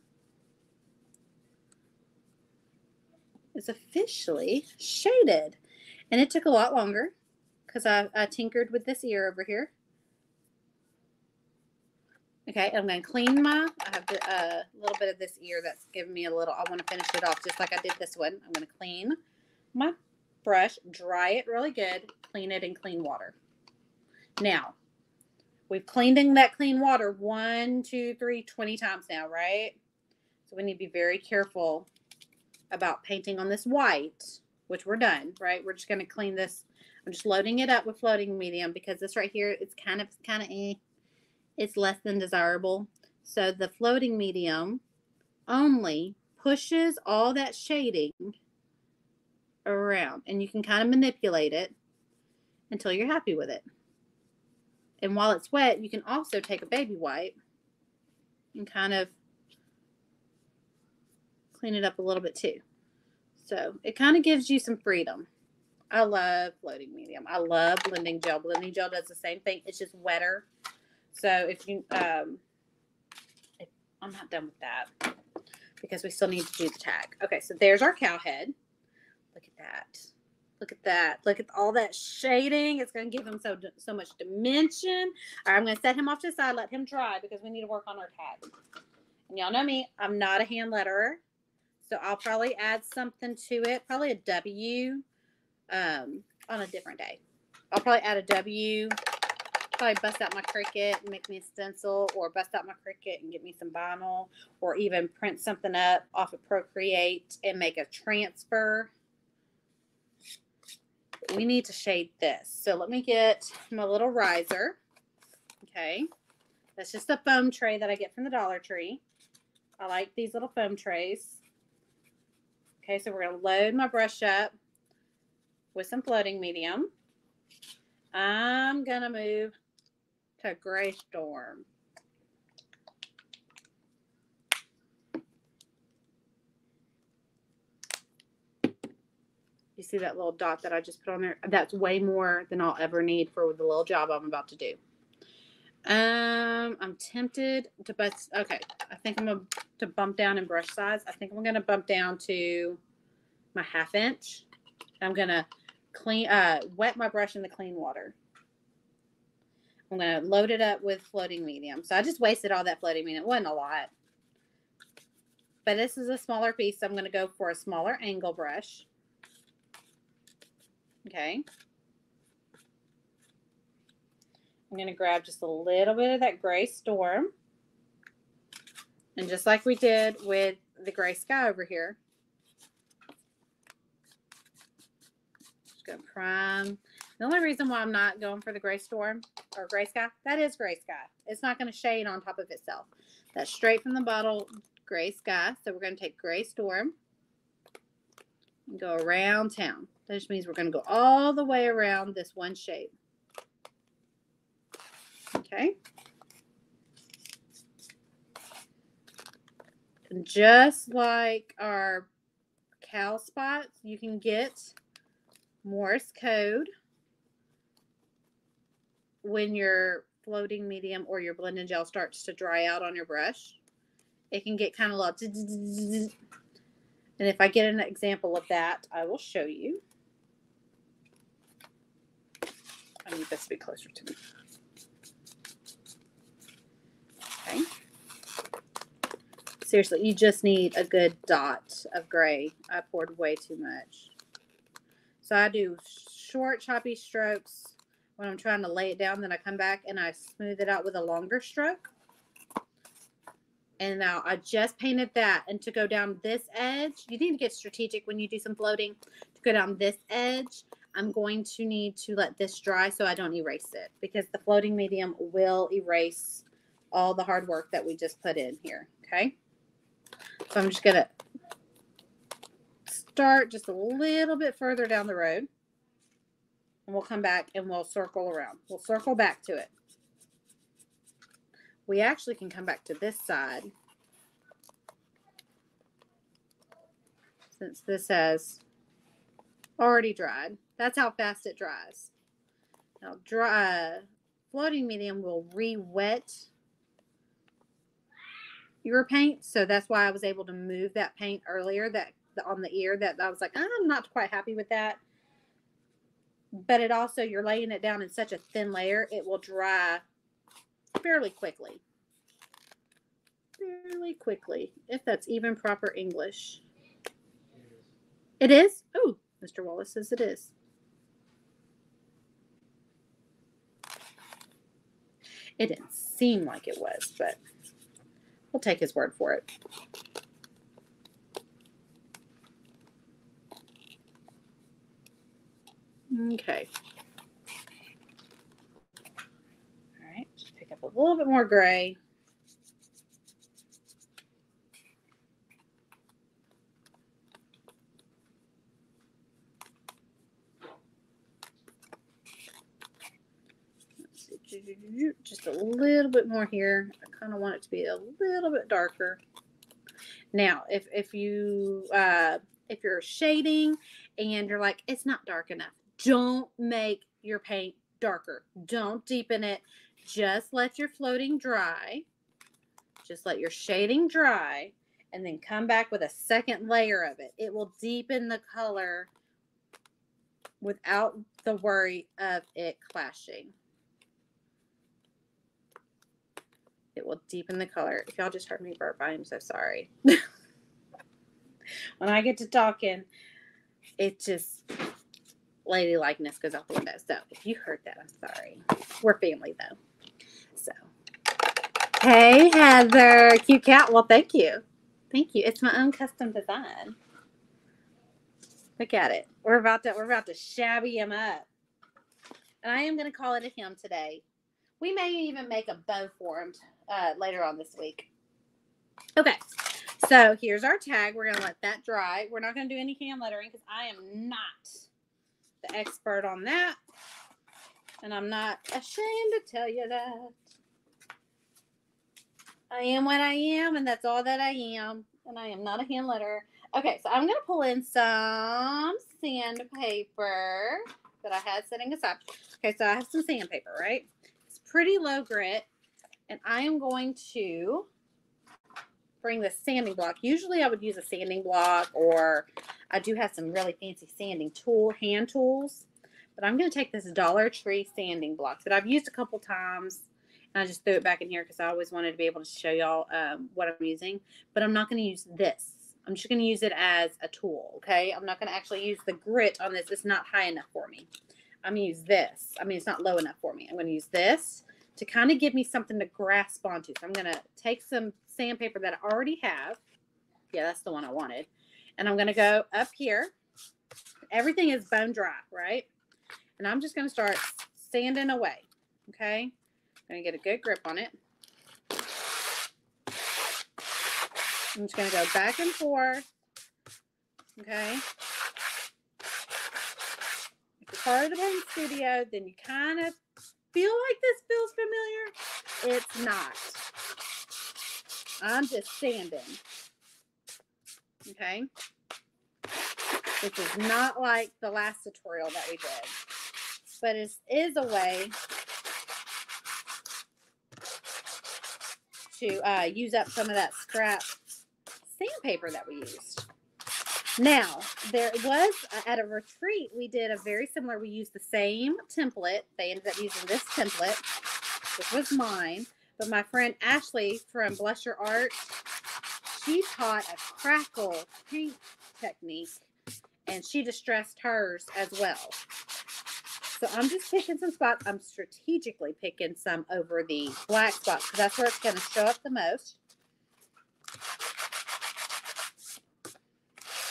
shaded. And it took a lot longer because I tinkered with this ear over here. Okay, I'm going to clean I have a little bit of this ear that's giving me a little, I want to finish it off just like I did this one. I'm going to clean my brush, dry it really good, clean it in clean water. Now, we've cleaned in that clean water 1, 2, 3, 20 times now, right? So we need to be very careful about painting on this white, which we're done, right? We're just going to clean this. I'm just loading it up with floating medium because this right here, it's kind of it's less than desirable. So the floating medium only pushes all that shading around, and you can kind of manipulate it until you're happy with it. And while it's wet, you can also take a baby wipe and kind of clean it up a little bit too. So it kind of gives you some freedom. I love floating medium. I love blending gel. Blending gel does the same thing. It's just wetter. So if you, I'm not done with that because we still need to do the tag. Okay, so there's our cow head. Look at that. Look at that. Look at all that shading. It's going to give him so much dimension. All right, I'm going to set him off to the side, let him dry because we need to work on our tag. And y'all know me, I'm not a hand letterer. So I'll probably add something to it, probably a W on a different day. I'll probably add a W, probably bust out my Cricut and make me a stencil, or bust out my Cricut and get me some vinyl, or even print something up off of Procreate and make a transfer. We need to shade this. So let me get my little riser. Okay. That's just a foam tray that I get from the Dollar Tree. I like these little foam trays. Okay, so we're going to load my brush up with some floating medium. I'm going to move to Gray Storm. You see that little dot that I just put on there? That's way more than I'll ever need for the little job I'm about to do. I'm tempted to bust. Okay, I think I'm going to bump down in brush size. I think I'm going to bump down to my 1/2 inch. I'm going to wet my brush in the clean water. I'm going to load it up with floating medium. So I just wasted all that floating medium. It wasn't a lot. But this is a smaller piece, so I'm going to go for a smaller angle brush. Okay. I'm going to grab just a little bit of that Gray Storm. And just like we did with the Gray Sky over here, just going to prime. The only reason why I'm not going for the Gray Storm or Gray Sky, that is Gray Sky. It's not going to shade on top of itself. That's straight from the bottle, Gray Sky. So we're going to take Gray Storm and go around town. That just means we're going to go all the way around this one shape. Okay. And just like our cow spots, you can get Morse code when your floating medium or your blending gel starts to dry out on your brush. It can get kind of low. And if I get an example of that, I will show you. I need this to be closer to me. Okay. Seriously, you just need a good dot of gray. I poured way too much. So I do short, choppy strokes when I'm trying to lay it down. Then I come back and I smooth it out with a longer stroke. And now I just painted that. And to go down this edge, you need to get strategic when you do some floating. To go down this edge, I'm going to need to let this dry so I don't erase it, because the floating medium will erase all the hard work that we just put in here. Okay. So I'm just going to start just a little bit further down the road. And we'll come back and we'll circle around. We'll circle back to it. We actually can come back to this side, since this has already dried. That's how fast it dries. Now, floating medium will re-wet your paint, so that's why I was able to move that paint earlier. That on the ear, that I was like, I'm not quite happy with that. But it also, you're laying it down in such a thin layer, it will dry fairly quickly. Fairly quickly, if that's even proper English. It is? Oh, Mr. Wallace says it is. It didn't seem like it was, but we'll take his word for it. Okay. All right, just pick up a little bit more gray. Just a little bit more here. I kind of want it to be a little bit darker. Now, if you're shading and you're like, it's not dark enough, don't make your paint darker. Don't deepen it. Just let your floating dry. Just let your shading dry, and then come back with a second layer of it. It will deepen the color without the worry of it clashing. It will deepen the color. If y'all just heard me burp, I am so sorry. When I get to talking, it just, ladylikeness goes out the window. So if you heard that, I'm sorry. We're family though. So, hey Heather, cute cat. Well, thank you. Thank you. It's my own custom design. Look at it. We're about to shabby him up. And I am going to call it a him today. We may even make a bow for him later on this week. Okay, so here's our tag. We're going to let that dry. We're not going to do any hand lettering because I am not the expert on that. And I'm not ashamed to tell you that. I am what I am, and that's all that I am. And I am not a hand letterer. Okay, so I'm going to pull in some sandpaper that I had sitting aside. Okay, so I have some sandpaper, right? It's pretty low grit. And I am going to bring the sanding block. Usually I would use a sanding block, or I do have some really fancy sanding hand tools. But I'm going to take this Dollar Tree sanding block that I've used a couple times. And I just threw it back in here because I always wanted to be able to show y'all what I'm using. But I'm not going to use this. I'm just going to use it as a tool, okay? I'm not going to actually use the grit on this. It's not high enough for me. I'm going to use this. I mean, it's not low enough for me. I'm going to use this to kind of give me something to grasp onto. So I'm going to take some sandpaper that I already have. Yeah, that's the one I wanted. And I'm going to go up here. Everything is bone dry, right? And I'm just going to start sanding away, okay? I'm going to get a good grip on it. I'm just going to go back and forth, okay? If you're part of the paint studio, then you kind of feel like this feels familiar. It's not. I'm just sanding, okay? Which is not like the last tutorial that we did. But it is a way to use up some of that scrap sandpaper that we used. Now, there was, at a retreat, we did a very similar, we used the same template. They ended up using this template, which was mine. But my friend Ashley from Bless Your Art, she taught a crackle paint technique. and she distressed hers as well. So I'm just picking some spots. I'm strategically picking some over the black spots because that's where it's going to show up the most.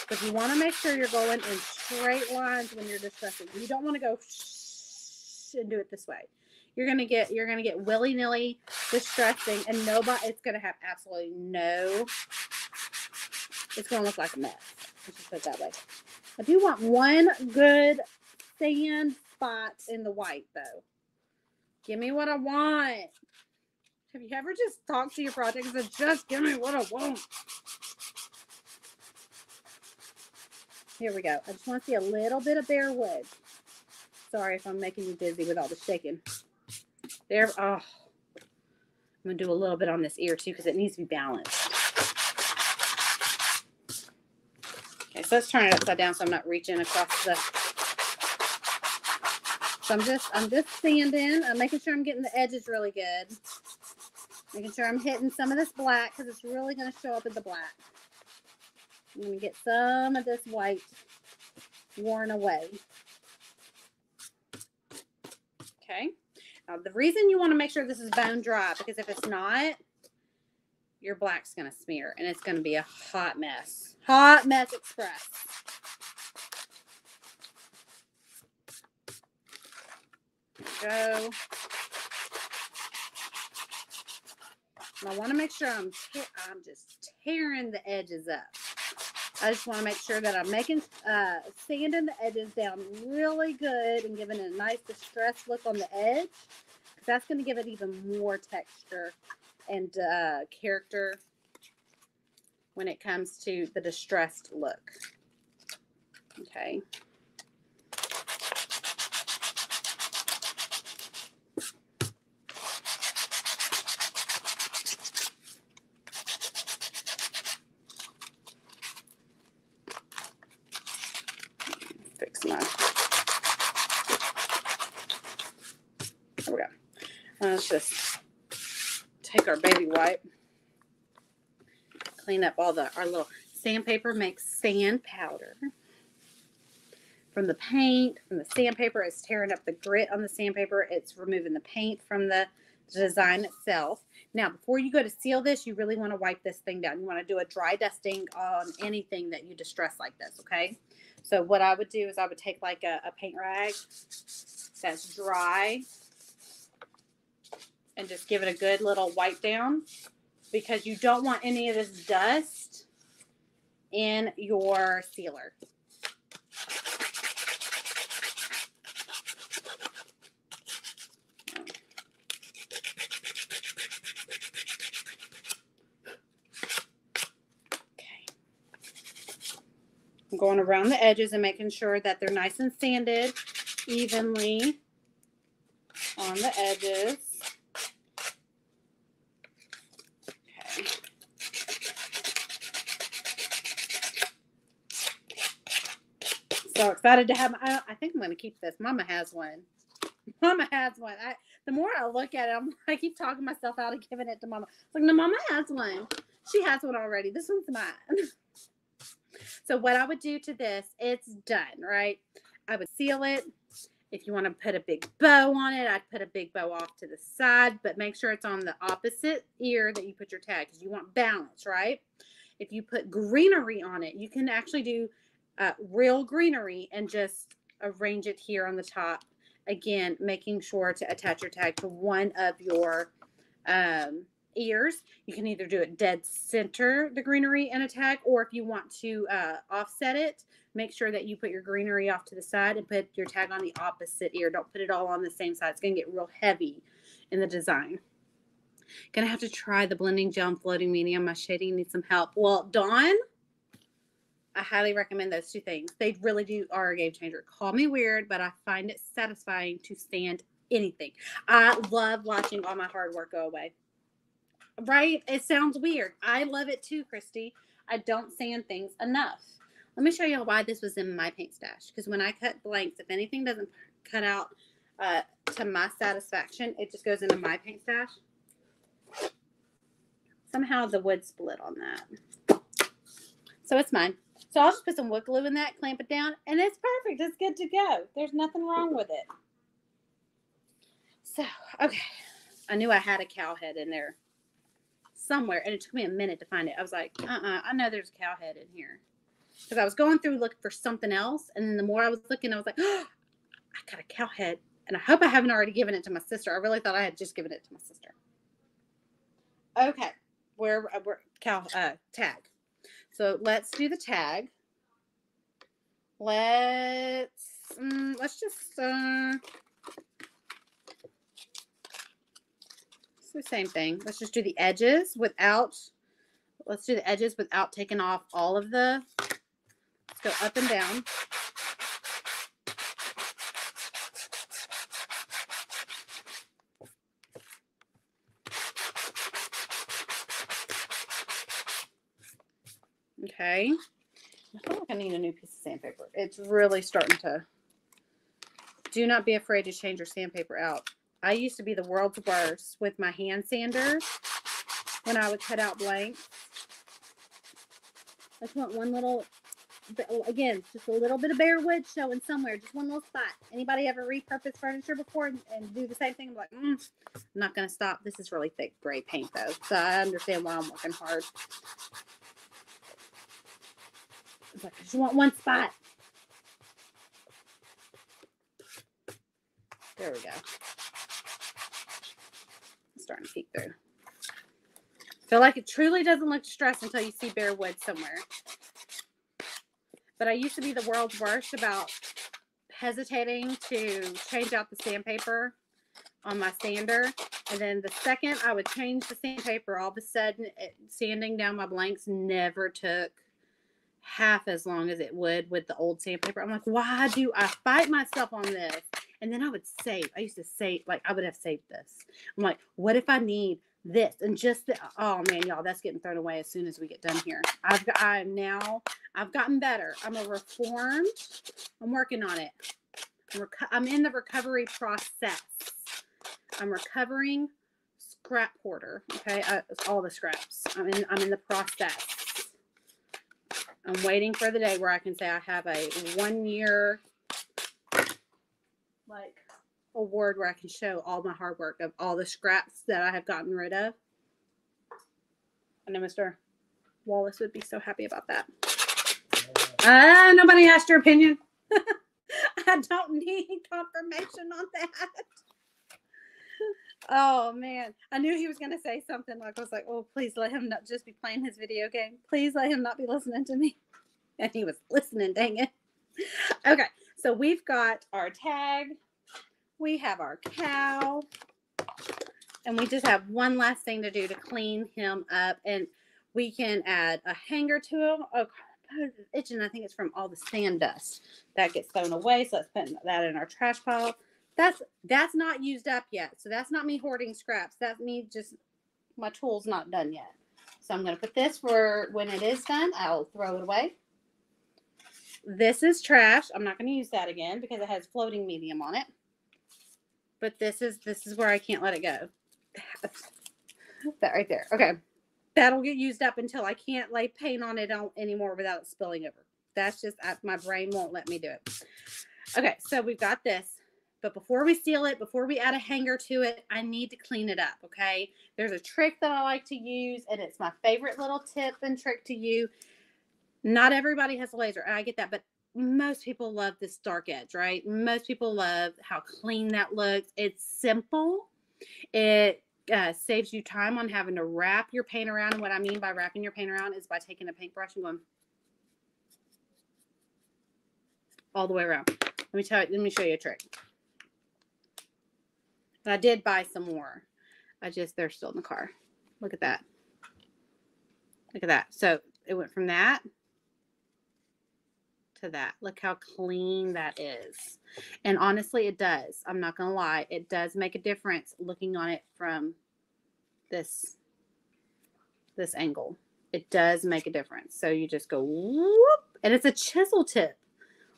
But you want to make sure you're going in straight lines when you're distressing. You don't want to go and do it this way. You're gonna get willy-nilly distressing, and it's gonna have absolutely no. It's gonna look like a mess. Let's just put it that way. I do want one good sand spot in the white, though. Give me what I want. Have you ever just talked to your project and said, just give me what I want? Here we go. I just want to see a little bit of bare wood. Sorry if I'm making you dizzy with all the shaking. There. Oh, I'm going to do a little bit on this ear, too, because it needs to be balanced. Okay, so let's turn it upside down so I'm not reaching across the... So I'm just sanding. I'm making sure I'm getting the edges really good. Making sure I'm hitting some of this black because it's really going to show up in the black. I'm going to get some of this white worn away. Okay. Now, the reason you want to make sure this is bone dry, because if it's not, your black's going to smear, and it's going to be a hot mess. Hot mess express. There we go. And I want to make sure I'm just tearing the edges up. I just want to make sure that I'm sanding the edges down really good and giving it a nice distressed look on the edge. Because that's going to give it even more texture and character when it comes to the distressed look. Okay. There we go. Let's just take our baby wipe, clean up all our little sandpaper. Makes sand powder from the paint. From the sandpaper, it's tearing up the grit on the sandpaper. It's removing the paint from the design itself. Now, before you go to seal this, you really want to wipe this thing down. You want to do a dry dusting on anything that you distress like this, okay? So what I would do is I would take like a paint rag that's dry and just give it a good little wipe down, because you don't want any of this dust in your sealer. I'm going around the edges and making sure that they're nice and sanded evenly on the edges. Okay. So excited to have I think I'm going to keep this. Mama has one. Mama has one. The more I look at it, I keep talking myself out of giving it to Mama. It's like, no, Mama has one. She has one already. This one's mine. So what I would do to this, it's done, right? I would seal it. If you want to put a big bow on it, I'd put a big bow off to the side, but make sure it's on the opposite ear that you put your tag, because you want balance, right? If you put greenery on it, you can actually do real greenery and just arrange it here on the top. Again, making sure to attach your tag to one of your ears. You can either do it dead center, the greenery and a tag, or if you want to offset it, make sure that you put your greenery off to the side and put your tag on the opposite ear. Don't put it all on the same side. It's going to get real heavy in the design. Gonna have to try the blending gel and floating medium. My shading needs some help. Well, Dawn, I highly recommend those two things. They really are a game changer. Call me weird, but I find it satisfying to sand anything. I love watching all my hard work go away. Right? It sounds weird. I love it too, Christy. I don't sand things enough. Let me show you why this was in my paint stash. Because when I cut blanks, if anything doesn't cut out to my satisfaction, it just goes into my paint stash. Somehow the wood split on that. So it's mine. So I'll just put some wood glue in that, clamp it down, and it's perfect. It's good to go. There's nothing wrong with it. So, okay. I knew I had a cow head in there somewhere, and it took me a minute to find it. I was like, I know there's a cow head in here. Because I was going through looking for something else, and then the more I was looking, I was like, oh, I got a cow head, and I hope I haven't already given it to my sister. I really thought I had just given it to my sister. Okay, we're cow tag. So let's do the tag. Let's just it's the same thing. Let's just do the edges without. Let's do the edges without taking off all of the. Let's go up and down. Okay. I feel like I need a new piece of sandpaper. It's really starting to. Do not be afraid to change your sandpaper out. I used to be the world's worst with my hand sanders when I would cut out blanks. I just want one little, again, just a little bit of bare wood showing somewhere, just one little spot. Anybody ever repurpose furniture before and do the same thing? I'm like, I'm not going to stop. This is really thick gray paint, though, so I understand why I'm working hard. It's like, I just want one spot. There we go. It's starting to peek through. Feel like it truly doesn't look distressed until you see bare wood somewhere. But I used to be the world's worst about hesitating to change out the sandpaper on my sander. And then the second I would change the sandpaper, all of a sudden, sanding down my blanks never took half as long as it would with the old sandpaper. I'm like, why do I fight myself on this? And then I would save. I used to save, like, I would have saved this. I'm like, what if I need this? And just the, oh man, y'all, that's getting thrown away as soon as we get done here. I've gotten better. I'm reformed. I'm working on it. I'm in the recovery process. I'm recovering scrap hoarder. Okay, all the scraps. I'm in the process. I'm waiting for the day where I can say I have a 1 year like award where I can show all my hard work of all the scraps that I have gotten rid of. I know Mr. Wallace would be so happy about that. Nobody asked your opinion. I don't need confirmation on that. Oh man, I knew he was going to say something like, I was like, oh, please let him not just be playing his video game. Please let him not be listening to me. And he was listening, dang it. Okay, so we've got our tag. We have our cow. And we just have one last thing to do to clean him up. And we can add a hanger to him. Oh, it's itching. I think it's from all the sand dust that gets thrown away. So let's put that in our trash pile. That's not used up yet. So that's not me hoarding scraps. That's me just, my tool's not done yet. So I'm going to put this for when it is done. I'll throw it away. This is trash. I'm not going to use that again because it has floating medium on it. But this is where I can't let it go. That right there. Okay. That'll get used up until I can't lay paint on it anymore without it spilling over. That's just, my brain won't let me do it. Okay, so we've got this. But before we seal it, before we add a hanger to it, I need to clean it up, okay? There's a trick that I like to use, and it's my favorite little tip and trick to you. Not everybody has a laser, and I get that, but most people love this dark edge, right? Most people love how clean that looks. It's simple. It saves you time on having to wrap your paint around, and what I mean by wrapping your paint around is by taking a paintbrush and going all the way around. Let me show you a trick. And I did buy some more. They're still in the car. Look at that. Look at that. So it went from that to that. Look how clean that is. And honestly, it does. I'm not going to lie. It does make a difference looking on it from this angle. It does make a difference. So you just go whoop. And it's a chisel tip.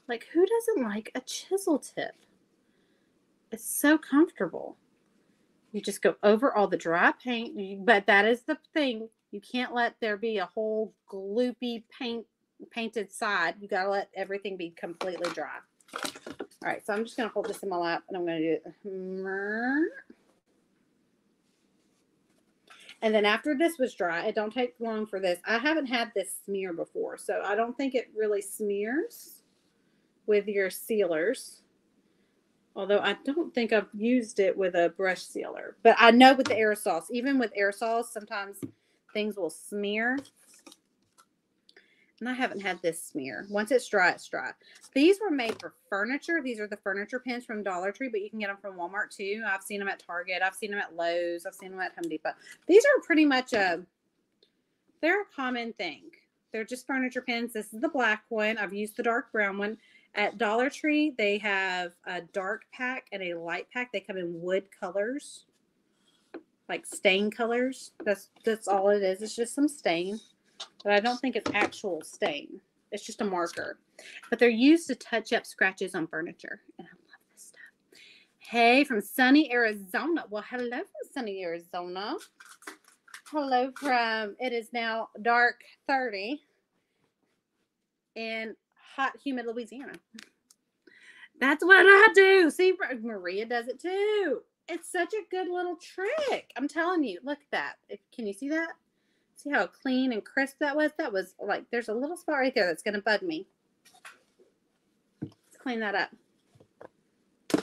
Like, who doesn't like a chisel tip? It's so comfortable. You just go over all the dry paint, but that is the thing. You can't let there be a whole gloopy paint painted side, you gotta let everything be completely dry. All right, so I'm just gonna hold this in my lap and I'm gonna do it. And then after this was dry, it don't take long for this. I haven't had this smear before, so I don't think it really smears with your sealers. Although I don't think I've used it with a brush sealer. But I know with the aerosols, even with aerosols, sometimes things will smear. And I haven't had this smear. Once it's dry, it's dry. These were made for furniture. These are the furniture pins from Dollar Tree, but you can get them from Walmart too. I've seen them at Target. I've seen them at Lowe's. I've seen them at Home Depot. These are pretty much they're a common thing. They're just furniture pins. This is the black one. I've used the dark brown one. At Dollar Tree, they have a dark pack and a light pack. They come in wood colors, like stain colors. That's all it is. It's just some stain. But I don't think it's actual stain. It's just a marker. But they're used to touch up scratches on furniture. And I love this stuff. Hey, from sunny Arizona. Well, hello from sunny Arizona. Hello from, it is now dark 30 in hot, humid Louisiana. That's what I do. See, Maria does it too. It's such a good little trick. I'm telling you. Look at that. Can you see that? See how clean and crisp that was? That was like, there's a little spot right there that's going to bug me. Let's clean that up. All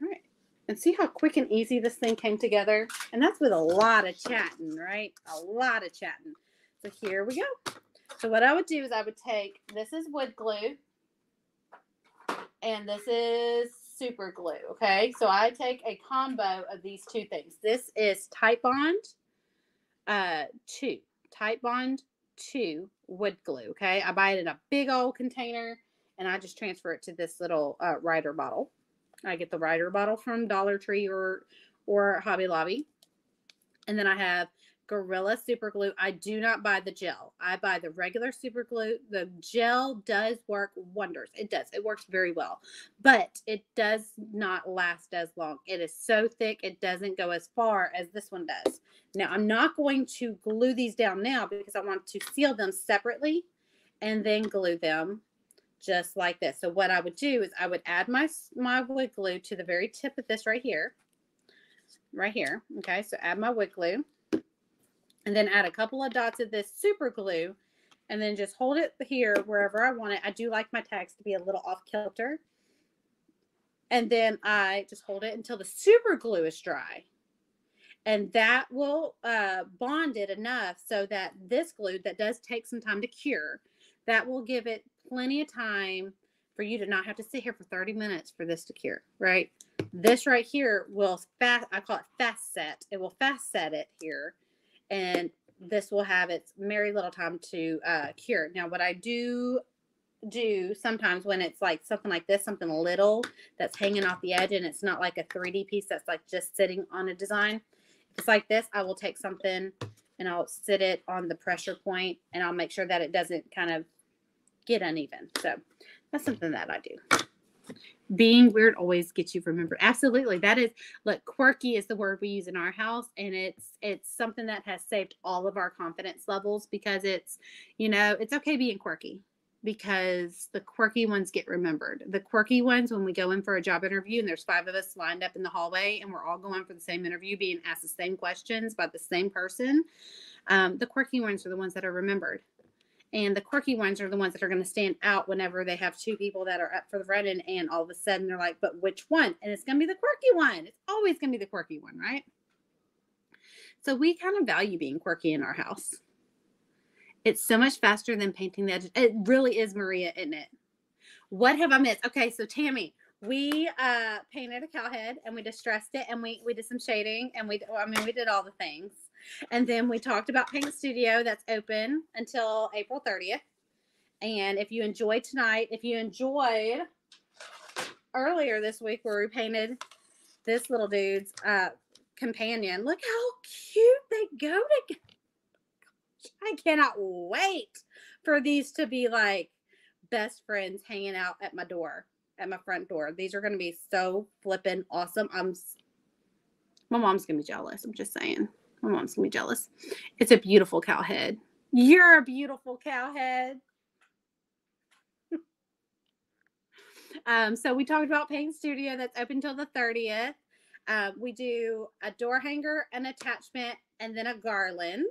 right. And see how quick and easy this thing came together? And that's with a lot of chatting, right? A lot of chatting. So here we go. So what I would do is I would take, this is wood glue. And this is super glue, okay? So I take a combo of these two things. This is Titebond 2. Titebond 2 wood glue, okay? I buy it in a big old container, and I just transfer it to this little Ryder bottle. I get the Ryder bottle from Dollar Tree or Hobby Lobby. And then I have Gorilla Super Glue. I do not buy the gel. I buy the regular super glue. The gel does work wonders. It does. It works very well. But it does not last as long. It is so thick, it doesn't go as far as this one does. Now, I'm not going to glue these down now because I want to seal them separately and then glue them just like this. So what I would do is I would add my wood glue to the very tip of this right here. Right here. Okay, so add my wood glue. And then add a couple of dots of this super glue and then just hold it here wherever I want it. I do like my tags to be a little off kilter. And then I just hold it until the super glue is dry. And that will bond it enough so that this glue that does take some time to cure, that will give it plenty of time for you to not have to sit here for 30 minutes for this to cure, right? This right here will I call it fast set. It will fast set it here. And this will have its merry little time to cure. Now, what I do sometimes when it's like something like this, something little that's hanging off the edge and it's not like a 3D piece that's like just sitting on a design. If it's like this, I will take something and I'll sit it on the pressure point and I'll make sure that it doesn't kind of get uneven. So that's something that I do. Being weird always gets you remembered. Absolutely. That is, look, quirky is the word we use in our house. And it's something that has saved all of our confidence levels because it's, you know, it's okay being quirky because the quirky ones get remembered. The quirky ones, when we go in for a job interview and there's 5 of us lined up in the hallway and we're all going for the same interview, being asked the same questions by the same person. The quirky ones are the ones that are remembered. And the quirky ones are the ones that are going to stand out whenever they have 2 people that are up for the running and all of a sudden they're like, but which one? And it's going to be the quirky one. It's always going to be the quirky one, right? So we kind of value being quirky in our house. It's so much faster than painting the edges. It really is, Maria, isn't it? What have I missed? Okay, so Tammy, we painted a cow head and we distressed it and we did some shading and we did all the things. And then we talked about Paint Studio that's open until April 30th. And if you enjoyed tonight, if you enjoyed earlier this week where we painted this little dude's companion, look how cute they go together. I cannot wait for these to be like best friends hanging out at my door, at my front door. These are going to be so flippin' awesome. My mom's going to be jealous. I'm just saying. My mom's going to be jealous. It's a beautiful cow head. You're a beautiful cowhead. So we talked about Paint Studio. That's open till the 30th. We do a door hanger, an attachment, and then a garland.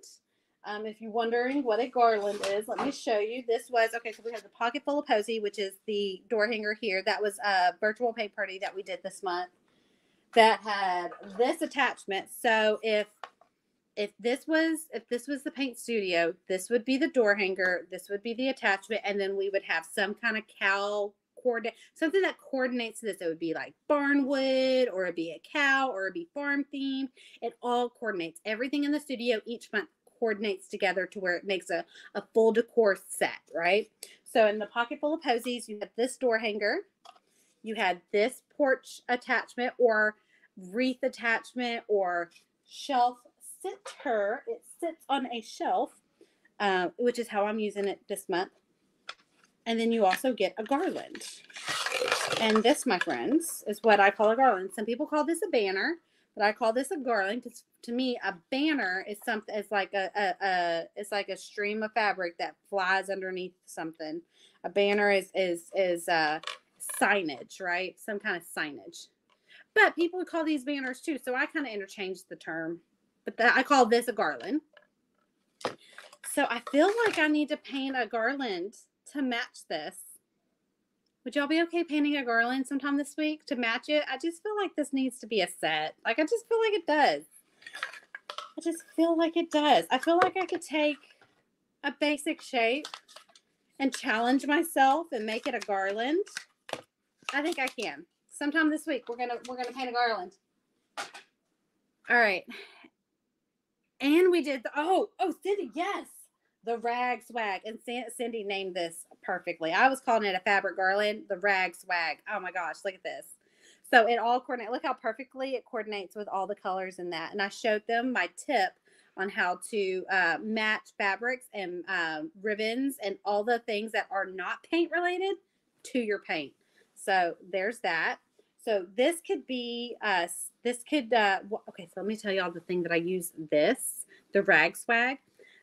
If you're wondering what a garland is, let me show you. This was, okay, so we have the Pocket Full of Posy, which is the door hanger here. That was a virtual paint party that we did this month that had this attachment. So if this was the Paint Studio, this would be the door hanger, this would be the attachment, and then we would have some kind of cow coordinate, something that coordinates this. It would be like barnwood, or it'd be a cow, or it'd be farm themed. It all coordinates. Everything in the studio each month coordinates together to where it makes a full decor set, right? So in the Pocket Full of Posies, you had this door hanger, you had this porch attachment or wreath attachment or shelf sitter. It sits on a shelf, which is how I'm using it this month. And then you also get a garland. And this, my friends, is what I call a garland. Some people call this a banner, but I call this a garland because to me, a banner is something. It's like it's like a stream of fabric that flies underneath something. A banner is signage, right? Some kind of signage. But people would call these banners too, so I kind of interchanged the term. But I call this a garland. So I feel like I need to paint a garland to match this. Would y'all be okay painting a garland sometime this week to match it? I just feel like this needs to be a set. Like, I just feel like it does. I just feel like it does. I feel like I could take a basic shape and challenge myself and make it a garland. I think I can. Sometime this week we're gonna paint a garland. All right. And we did Cindy, yes, the rag swag. And Cindy named this perfectly. I was calling it a fabric garland, the rag swag. Oh my gosh, look at this. So it all coordinates. Look how perfectly it coordinates with all the colors in that. And I showed them my tip on how to match fabrics and ribbons and all the things that are not paint related to your paint. So there's that. So this could be okay, so let me tell y'all the thing that I use the rag swag.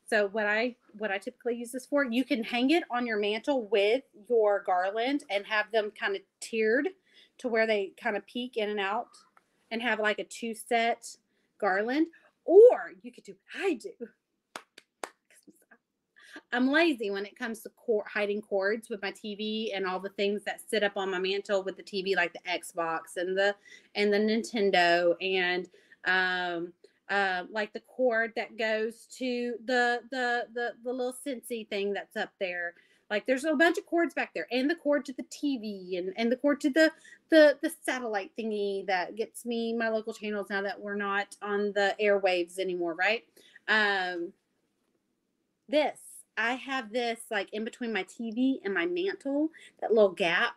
So what I typically use this for, you can hang it on your mantle with your garland and have them kind of tiered to where they kind of peek in and out and have like a 2-set garland. Or you could do what I do. I'm lazy when it comes to hiding cords with my TV and all the things that sit up on my mantle with the TV, like the Xbox and the Nintendo and like the cord that goes to the little Scentsy thing that's up there. Like there's a bunch of cords back there, and the cord to the TV and the cord to the satellite thingy that gets me my local channels now that we're not on the airwaves anymore, right? I have this like in between my TV and my mantle, that little gap.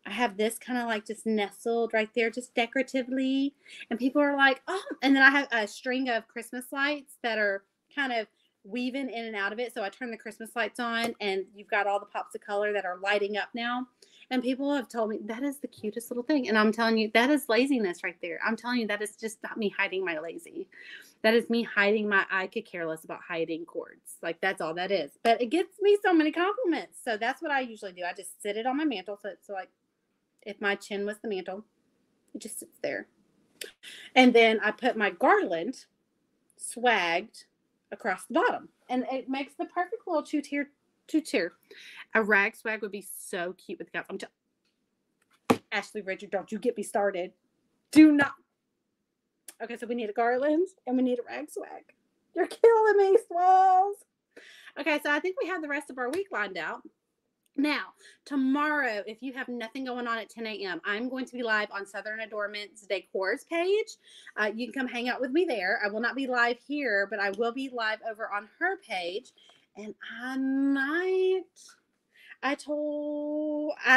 I have this kind of like just nestled right there, just decoratively. And people are like, oh, and then I have a string of Christmas lights that are kind of weaving in and out of it. So I turn the Christmas lights on and you've got all the pops of color that are lighting up now. And people have told me that is the cutest little thing. And I'm telling you, that is laziness right there. I'm telling you, that is just not me hiding my lazy. That is me hiding my, I could care less about hiding cords. Like that's all that is. But it gets me so many compliments. So that's what I usually do. I just sit it on my mantle. So it's like, if my chin was the mantle, it just sits there. And then I put my garland swagged across the bottom. And it makes the perfect little two-tier. A rag swag would be so cute with the cups. Ashley Richard, don't you get me started. Do not. Okay, so we need a garland and we need a rag swag. You're killing me, Swalls. Okay, so I think we have the rest of our week lined out. Now, tomorrow, if you have nothing going on at 10 a.m., I'm going to be live on Southern Adornment's Decor's page. You can come hang out with me there. I will not be live here, but I will be live over on her page. And I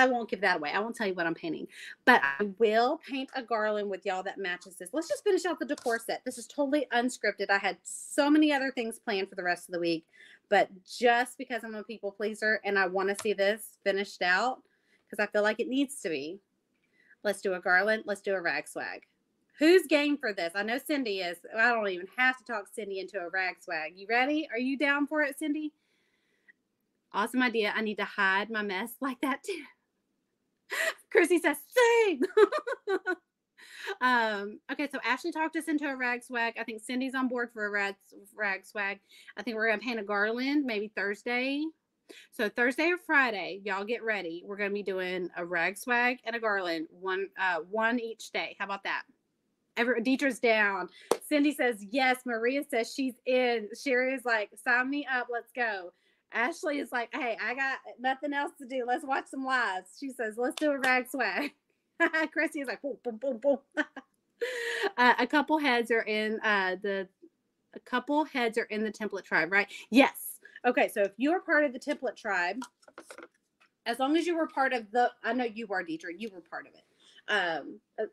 won't give that away. I won't tell you what I'm painting, but I will paint a garland with y'all that matches this. Let's just finish out the decor set. This is totally unscripted. I had so many other things planned for the rest of the week, but just because I'm a people pleaser and I want to see this finished out because I feel like it needs to be. Let's do a garland. Let's do a rag swag. Who's game for this? I know Cindy is. I don't even have to talk Cindy into a rag swag. You ready? Are you down for it, Cindy? Awesome idea. I need to hide my mess like that too. Chrissy says, same. Okay, so Ashley talked us into a rag swag. I think Cindy's on board for a rag swag. I think we're going to paint a garland maybe Thursday. So Thursday or Friday, y'all get ready. We're going to be doing a rag swag and a garland, one each day. How about that? Deetra's down. Cindy says yes. Maria says she's in. Sherry is like, sign me up. Let's go. Ashley is like, hey, I got nothing else to do. Let's watch some lives. She says, let's do a rag swag. Chrissy is like, boom, boom, boom, boom. A couple heads are in the template tribe, right? Yes. Okay, so if you're part of the template tribe, as long as you were part of I know you are, Deidre, you were part of it.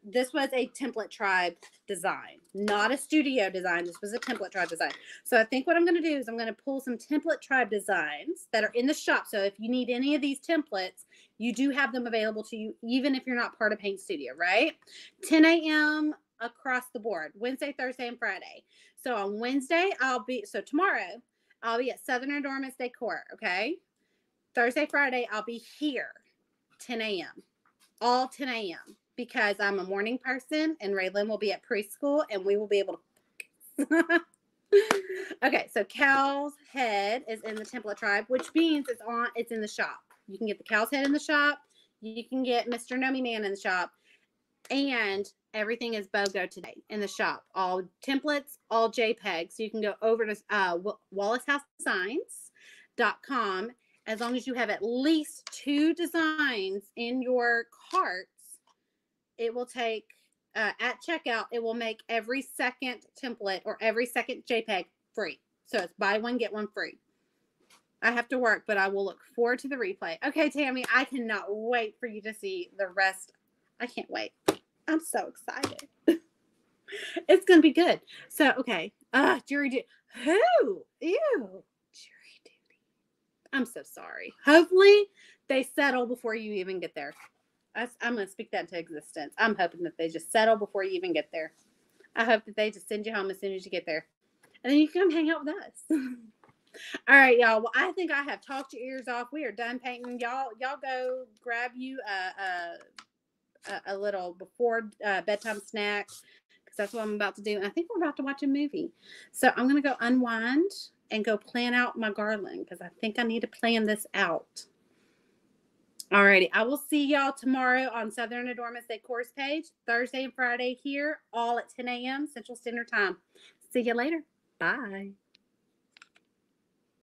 This was a template tribe design, not a studio design. This was a template tribe design. So I think what I'm going to do is I'm going to pull some template tribe designs that are in the shop. So if you need any of these templates, you do have them available to you, even if you're not part of Paint Studio, right? 10 a.m. across the board, Wednesday, Thursday, and Friday. So on Wednesday, tomorrow, I'll be at Southern Adornments Decor, okay? Thursday, Friday, I'll be here, 10 a.m. All 10 a.m. because I'm a morning person and Raylan will be at preschool and we will be able to. Okay, so Cal's head is in the template tribe, which means it's in the shop. You can get the Cal's head in the shop. You can get Mr. Nomi Man in the shop. And everything is BOGO today in the shop. All templates, all JPEG. So you can go over to WallaceHouseDesigns.com. As long as you have at least 2 designs in your carts, it will take, at checkout, it will make every second template or every second JPEG free. So it's buy one, get one free. I have to work, but I will look forward to the replay. Okay, Tammy, I cannot wait for you to see the rest. I can't wait. I'm so excited. It's going to be good. So, okay. Jury duty. Who? Ew. Jury duty. I'm so sorry. Hopefully, they settle before you even get there. I'm going to speak that into existence. I'm hoping that they just settle before you even get there. I hope that they just send you home as soon as you get there. And then you can come hang out with us. All right, y'all. Well, I think I have talked your ears off. We are done painting. Y'all go grab you a little before bedtime snack because that's what I'm about to do. And I think we're about to watch a movie. So I'm going to go unwind and go plan out my garland because I think I need to plan this out. All righty. I will see y'all tomorrow on Southern Adornments Decor's page. Thursday and Friday here, all at 10 a.m. Central Standard Time. See you later. Bye.